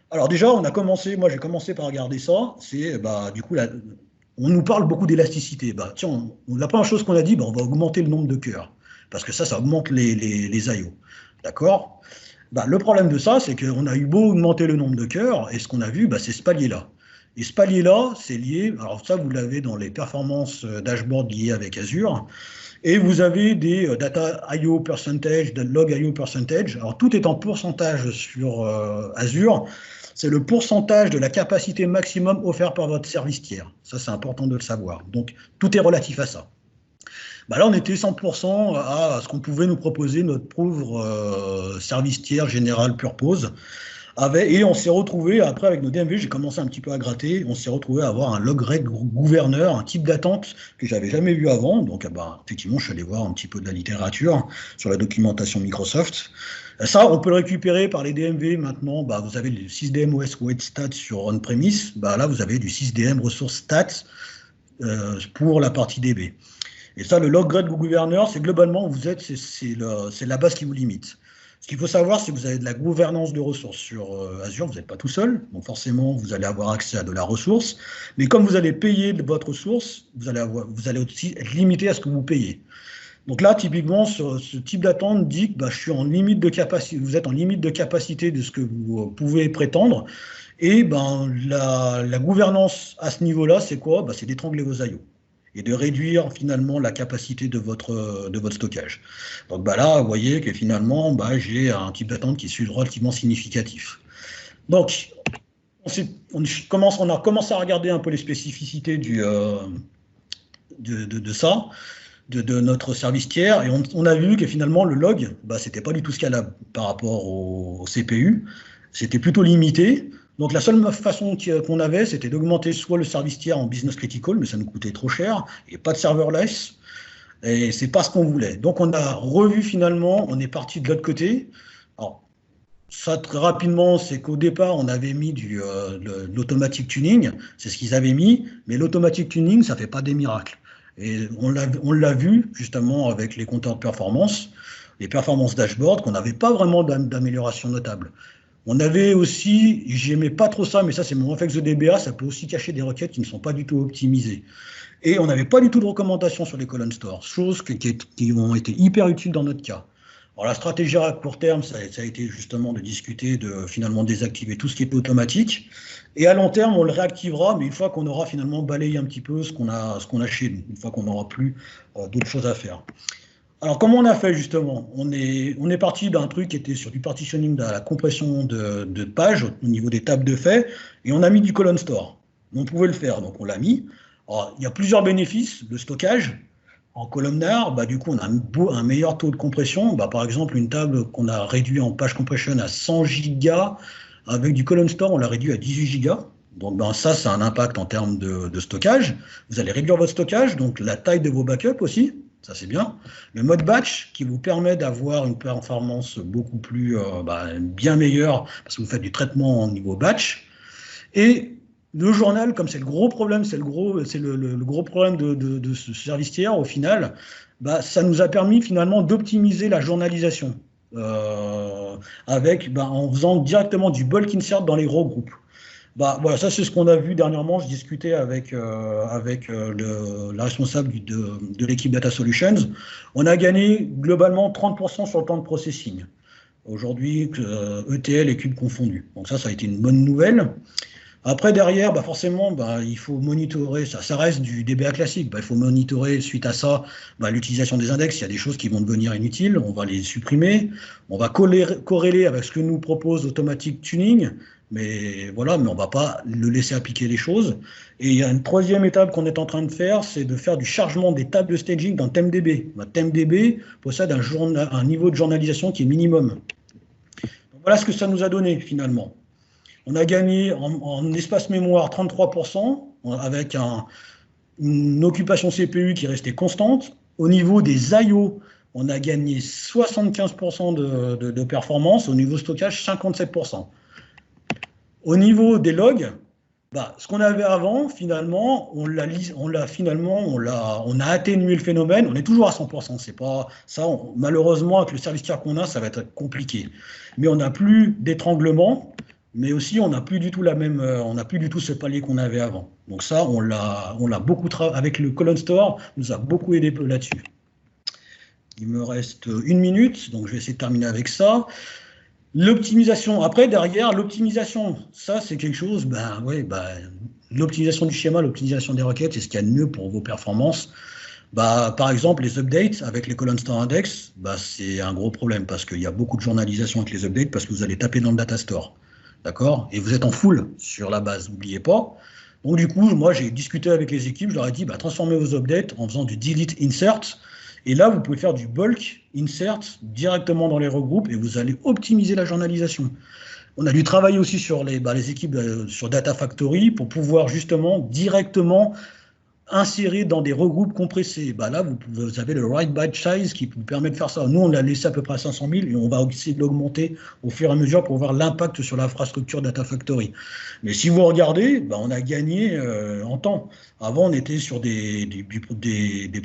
Alors déjà, moi j'ai commencé par regarder ça, c'est du coup, on nous parle beaucoup d'élasticité. Tiens, la première chose qu'on a dit, on va augmenter le nombre de cœurs, parce que ça augmente les IO. D'accord? Le problème de ça, c'est qu'on a eu beau augmenter le nombre de cœurs, et ce qu'on a vu, c'est ce palier-là. Et ce palier-là, c'est lié, alors ça vous l'avez dans les performances dashboard liées avec Azure, et vous avez des data IO percentage, log IO percentage. Alors tout est en pourcentage sur Azure. C'est le pourcentage de la capacité maximum offerte par votre service tiers. Ça, c'est important de le savoir. Donc, tout est relatif à ça. Là, on était 100% à ce qu'on pouvait nous proposer notre pauvre service tiers général purpose, Et on s'est retrouvé, après avec nos DMV, j'ai commencé un petit peu à gratter, on s'est retrouvé à avoir un logRED gouverneur, un type d'attente que j'avais jamais vu avant. Donc effectivement, je suis allé voir un petit peu de la littérature sur la documentation Microsoft. Ça, on peut le récupérer par les DMV maintenant. Vous avez le 6DM OS Wait Stats sur on-premise. Là, vous avez du 6DM Resource Stats pour la partie DB. Et ça, le logRED gouverneur, c'est globalement, c'est la base qui vous limite. Ce qu'il faut savoir, c'est que vous avez de la gouvernance de ressources sur Azure, vous n'êtes pas tout seul, donc forcément, vous allez avoir accès à de la ressource, mais comme vous allez payer de votre ressource, vous allez aussi être limité à ce que vous payez. Donc là, typiquement, ce type d'attente dit que je suis en limite de capacité, vous êtes en limite de capacité de ce que vous pouvez prétendre, et la gouvernance à ce niveau-là, c'est quoi? C'est d'étrangler vos IO et de réduire finalement la capacité de votre stockage. Donc là, vous voyez que finalement, j'ai un type d'attente qui est relativement significatif. Donc, on a commencé à regarder un peu les spécificités de notre service tiers, et on a vu que finalement, le log, c'était pas du tout scalable par rapport au CPU, c'était plutôt limité. Donc la seule façon qu'on avait, c'était d'augmenter soit le service tiers en business critical, mais ça nous coûtait trop cher, et pas de serverless, et c'est pas ce qu'on voulait. Donc on a revu finalement, on est parti de l'autre côté. Alors ça très rapidement, c'est qu'au départ on avait mis l'automatic tuning, c'est ce qu'ils avaient mis, mais l'automatic tuning ça fait pas des miracles. Et on l'a vu justement avec les compteurs de performance, les performances dashboard, qu'on n'avait pas vraiment d'amélioration notable. On avait aussi, j'aimais pas trop ça, mais ça c'est mon réflexe de DBA, ça peut aussi cacher des requêtes qui ne sont pas du tout optimisées. Et on n'avait pas du tout de recommandations sur les column stores, choses qui ont été hyper utiles dans notre cas. Alors la stratégie à court terme, ça a été justement de discuter de finalement désactiver tout ce qui est automatique. Et à long terme, on le réactivera, mais une fois qu'on aura finalement balayé un petit peu ce qu'on a chez nous, une fois qu'on n'aura plus d'autres choses à faire. Alors, comment on a fait justement? On est parti d'un truc qui était sur du partitioning de la compression de pages au niveau des tables de fait, et on a mis du column store. On pouvait le faire, donc on l'a mis. Alors, il y a plusieurs bénéfices. Le stockage en columnar, du coup, on a un meilleur taux de compression. Par exemple, une table qu'on a réduit en page compression à 100 gigas, avec du column store, on l'a réduit à 18 gigas. Donc ça a un impact en termes de stockage. Vous allez réduire votre stockage, donc la taille de vos backups aussi. Ça, c'est bien. Le mode batch qui vous permet d'avoir une performance beaucoup plus bien meilleure parce que vous faites du traitement au niveau batch. Et le journal, comme c'est le gros problème, c'est le gros problème de ce service tiers, au final, ça nous a permis finalement d'optimiser la journalisation en faisant directement du bulk insert dans les gros groupes. Voilà, ça c'est ce qu'on a vu dernièrement. Je discutais avec la responsable de l'équipe Data Solutions. On a gagné globalement 30% sur le temps de processing. Aujourd'hui, ETL et cube confondus. Donc ça a été une bonne nouvelle. Après, derrière, forcément, il faut monitorer, ça reste du DBA classique. Il faut monitorer, suite à ça, l'utilisation des index. Il y a des choses qui vont devenir inutiles, on va les supprimer. On va corréler avec ce que nous propose Automatic Tuning, mais voilà, mais on ne va pas le laisser appliquer les choses. Et il y a une troisième étape qu'on est en train de faire, c'est de faire du chargement des tables de staging dans TempDB. TempDB possède un niveau de journalisation qui est minimum. Donc, voilà ce que ça nous a donné, finalement. On a gagné en espace mémoire 33%, avec une occupation CPU qui restait constante. Au niveau des IO, on a gagné 75% de performance. Au niveau stockage, 57%. Au niveau des logs, ce qu'on avait avant, finalement, on a atténué le phénomène. On est toujours à 100%. C'est pas ça. Malheureusement, avec le service tiers qu'on a, ça va être compliqué. Mais on n'a plus d'étranglement. Mais aussi, on n'a plus du tout ce palier qu'on avait avant. Donc ça, on l'a beaucoup travaillé avec le column store, nous a beaucoup aidé là-dessus. Il me reste 1 minute, donc je vais essayer de terminer avec ça. L'optimisation. Après, derrière, l'optimisation, ça c'est quelque chose. L'optimisation du schéma, l'optimisation des requêtes, c'est ce qu'il y a de mieux pour vos performances. Par exemple, les updates avec les column store index, c'est un gros problème parce qu'il y a beaucoup de journalisation avec les updates parce que vous allez taper dans le data store. D'accord? Et vous êtes en full sur la base, n'oubliez pas. Donc du coup, moi j'ai discuté avec les équipes, je leur ai dit transformez vos updates en faisant du delete insert. Et là, vous pouvez faire du bulk insert directement dans les regroupes et vous allez optimiser la journalisation. On a dû travailler aussi sur les équipes sur Data Factory pour pouvoir justement directement insérer dans des regroupes compressés. Là, vous avez le write batch size qui vous permet de faire ça. Nous, on l'a laissé à peu près à 500 000 et on va essayer de l'augmenter au fur et à mesure pour voir l'impact sur l'infrastructure Data Factory. Mais si vous regardez, on a gagné en temps. Avant, on était sur des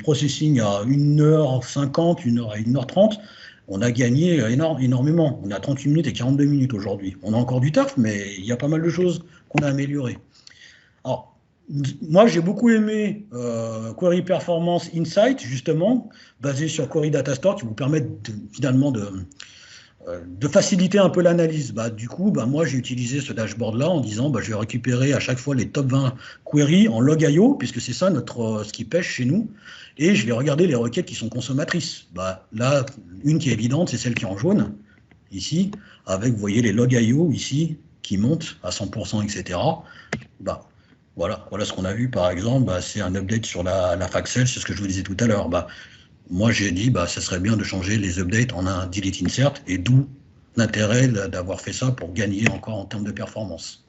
processing à 1h50, 1h à 1h30. On a gagné énormément. On a 38 minutes et 42 minutes aujourd'hui. On a encore du taf, mais il y a pas mal de choses qu'on a améliorées. Alors, moi, j'ai beaucoup aimé Query Performance Insight, justement, basé sur Query Data Store, qui vous permet finalement de faciliter un peu l'analyse. Du coup, moi, j'ai utilisé ce dashboard-là en disant je vais récupérer à chaque fois les top 20 queries en log.io, puisque c'est ça ce qui pêche chez nous, et je vais regarder les requêtes qui sont consommatrices. Là, une qui est évidente, c'est celle qui est en jaune, ici, avec, vous voyez, les log.io ici, qui montent à 100%, etc. Voilà ce qu'on a vu, par exemple, c'est un update sur la Factcell, c'est ce que je vous disais tout à l'heure. Moi, j'ai dit, ça serait bien de changer les updates en un delete insert, et d'où l'intérêt d'avoir fait ça pour gagner encore en termes de performance.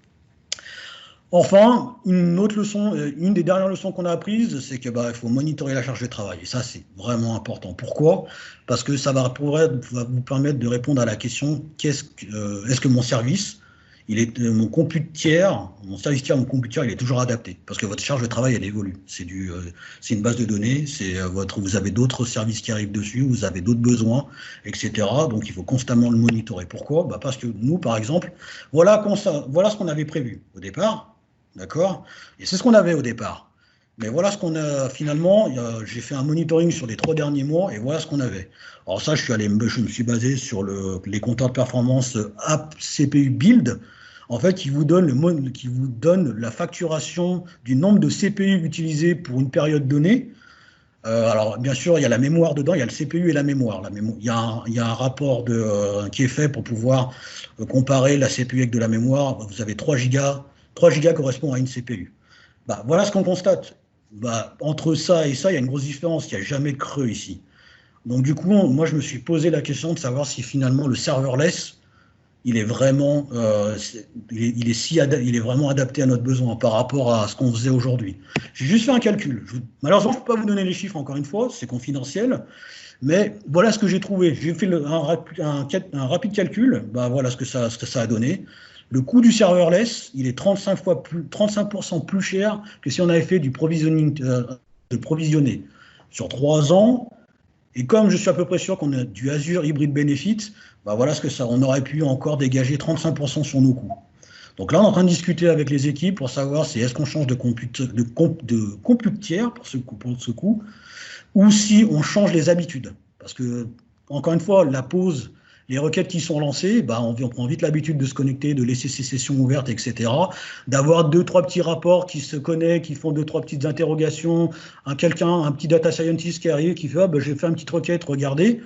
Enfin, une autre leçon, une des dernières leçons qu'on a apprises, c'est qu'il faut monitorer la charge de travail. Et ça, c'est vraiment important. Pourquoi? Parce que ça va vous permettre de répondre à la question, est-ce que mon service, mon compute tiers, mon service tiers, mon compute tiers, il est toujours adapté. Parce que votre charge de travail, elle évolue. C'est une base de données, vous avez d'autres services qui arrivent dessus, vous avez d'autres besoins, etc. Donc, il faut constamment le monitorer. Pourquoi? Parce que nous, par exemple, voilà ce qu'on avait prévu au départ. D'accord? Et c'est ce qu'on avait au départ. Mais voilà ce qu'on a finalement, j'ai fait un monitoring sur les 3 derniers mois et voilà ce qu'on avait. Alors ça, je me suis basé sur les compteurs de performance App CPU Build, en fait, qui vous donne la facturation du nombre de CPU utilisés pour une période donnée. Alors, bien sûr, il y a la mémoire dedans, il y a le CPU et la mémoire. Il y a un rapport qui est fait pour pouvoir comparer la CPU avec de la mémoire. Vous avez 3 gigas. 3 gigas correspond à une CPU. Voilà ce qu'on constate. Entre ça et ça, il y a une grosse différence. Il n'y a jamais de creux ici. Donc, du coup, moi, je me suis posé la question de savoir si finalement le serverless, il est vraiment adapté à notre besoin par rapport à ce qu'on faisait aujourd'hui. J'ai juste fait un calcul. Malheureusement, je ne peux pas vous donner les chiffres, encore une fois, c'est confidentiel. Mais voilà ce que j'ai trouvé. J'ai fait un rapide calcul. Voilà ce que ça a donné. Le coût du serverless, il est 35% plus cher que si on avait fait du provisioning, de provisionner sur 3 ans. Et comme je suis à peu près sûr qu'on a du Azure Hybrid Benefit, voilà ce que ça, on aurait pu encore dégager 35% sur nos coûts. Donc là, on est en train de discuter avec les équipes pour savoir si est-ce qu'on change de compute tiers pour ce coût, ou si on change les habitudes. Parce que, encore une fois, les requêtes qui sont lancées, on prend vite l'habitude de se connecter, de laisser ces sessions ouvertes, etc. D'avoir 2-3 petits rapports qui se connectent, qui font 2-3 petites interrogations, un petit data scientist qui arrive, qui fait j'ai fait une petite requête, regardez.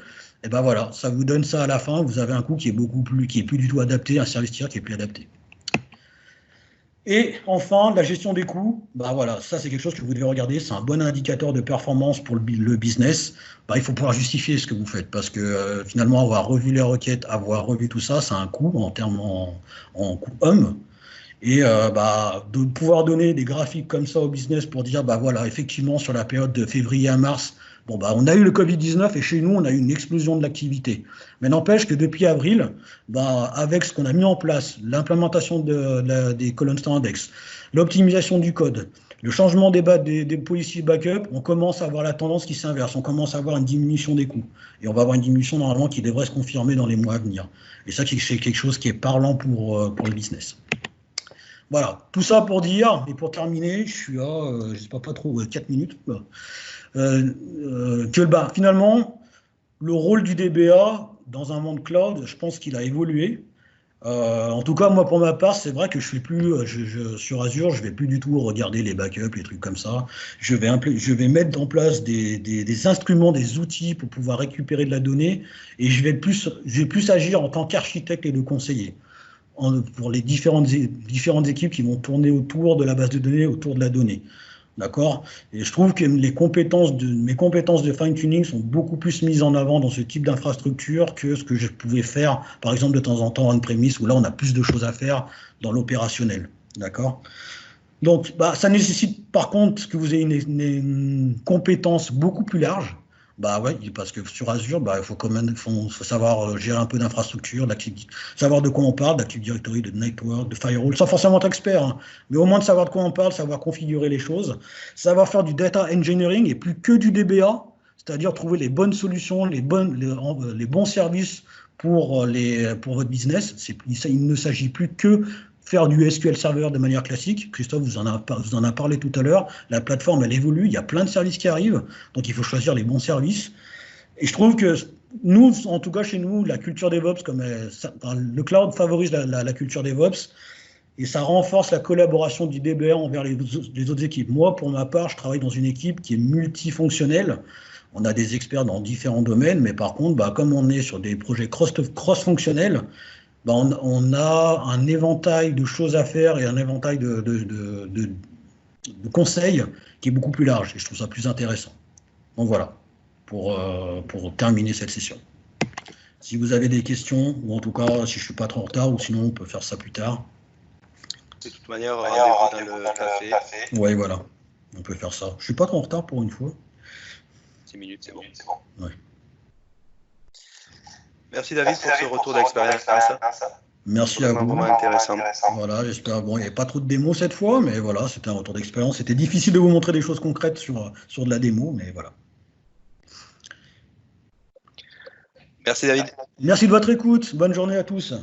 Et voilà, ça vous donne ça à la fin. Vous avez un coût qui est plus du tout adapté, un service tiers qui est plus adapté. Et enfin, la gestion des coûts, voilà, ça c'est quelque chose que vous devez regarder, c'est un bon indicateur de performance pour le business. Il faut pouvoir justifier ce que vous faites, parce que finalement, avoir revu les requêtes, avoir revu tout ça, ça a un coût en termes en coût homme. Et de pouvoir donner des graphiques comme ça au business pour dire, voilà, effectivement, sur la période de février à mars, on a eu le Covid-19 et chez nous, on a eu une explosion de l'activité. Mais n'empêche que depuis avril, avec ce qu'on a mis en place, l'implémentation des colonnes index, l'optimisation du code, le changement des policies backup, on commence à avoir la tendance qui s'inverse. On commence à avoir une diminution des coûts. Et on va avoir une diminution normalement qui devrait se confirmer dans les mois à venir. Et ça, c'est quelque chose qui est parlant pour le business. Voilà, tout ça pour dire, et pour terminer, je suis à, je sais pas trop, 4 minutes, que finalement, le rôle du DBA dans un monde cloud, je pense qu'il a évolué. En tout cas, moi, pour ma part, c'est vrai que je fais plus, sur Azure, je vais plus du tout regarder les backups, les trucs comme ça. Je vais mettre en place des instruments, des outils pour pouvoir récupérer de la donnée, et je vais plus agir en tant qu'architecte et de conseiller pour les différentes équipes qui vont tourner autour de la base de données, autour de la donnée. D'accord? Et je trouve que mes compétences de fine-tuning sont beaucoup plus mises en avant dans ce type d'infrastructure que ce que je pouvais faire, par exemple, de temps en temps on-premise, où là, on a plus de choses à faire dans l'opérationnel. D'accord? Donc, bah, ça nécessite par contre que vous ayez une compétence beaucoup plus large. Bah ouais, parce que sur Azure, bah, il faut quand même, faut savoir gérer un peu d'infrastructure, savoir de quoi on parle, d'Active Directory, de network, de firewall, sans forcément être expert, hein, mais au moins de savoir de quoi on parle, savoir configurer les choses, savoir faire du data engineering et plus que du DBA, c'est-à-dire trouver les bonnes solutions, les bons services pour votre business. Il ne s'agit plus que faire du SQL Server de manière classique. Christophe vous en a parlé tout à l'heure. La plateforme, elle évolue. Il y a plein de services qui arrivent. Donc, il faut choisir les bons services. Et je trouve que nous, en tout cas chez nous, la culture DevOps, le cloud favorise la culture DevOps et ça renforce la collaboration du DBA envers les autres équipes. Moi, pour ma part, je travaille dans une équipe qui est multifonctionnelle. On a des experts dans différents domaines, mais par contre, bah, comme on est sur des projets cross-fonctionnels, bah, on a un éventail de choses à faire et un éventail de conseils qui est beaucoup plus large. Et je trouve ça plus intéressant. Donc voilà, pour terminer cette session. Si vous avez des questions, ou en tout cas, si je ne suis pas trop en retard, ou sinon on peut faire ça plus tard. De toute manière, rendez-vous dans le café. Oui, voilà, on peut faire ça. Je ne suis pas trop en retard pour une fois. 6 minutes, c'est bon. Ouais. Merci David pour ce retour d'expérience. Merci à vous. Vraiment intéressant. Voilà, j'espère. Bon, il n'y avait pas trop de démos cette fois, mais voilà, c'était un retour d'expérience. C'était difficile de vous montrer des choses concrètes sur de la démo, mais voilà. Merci David. Merci de votre écoute. Bonne journée à tous.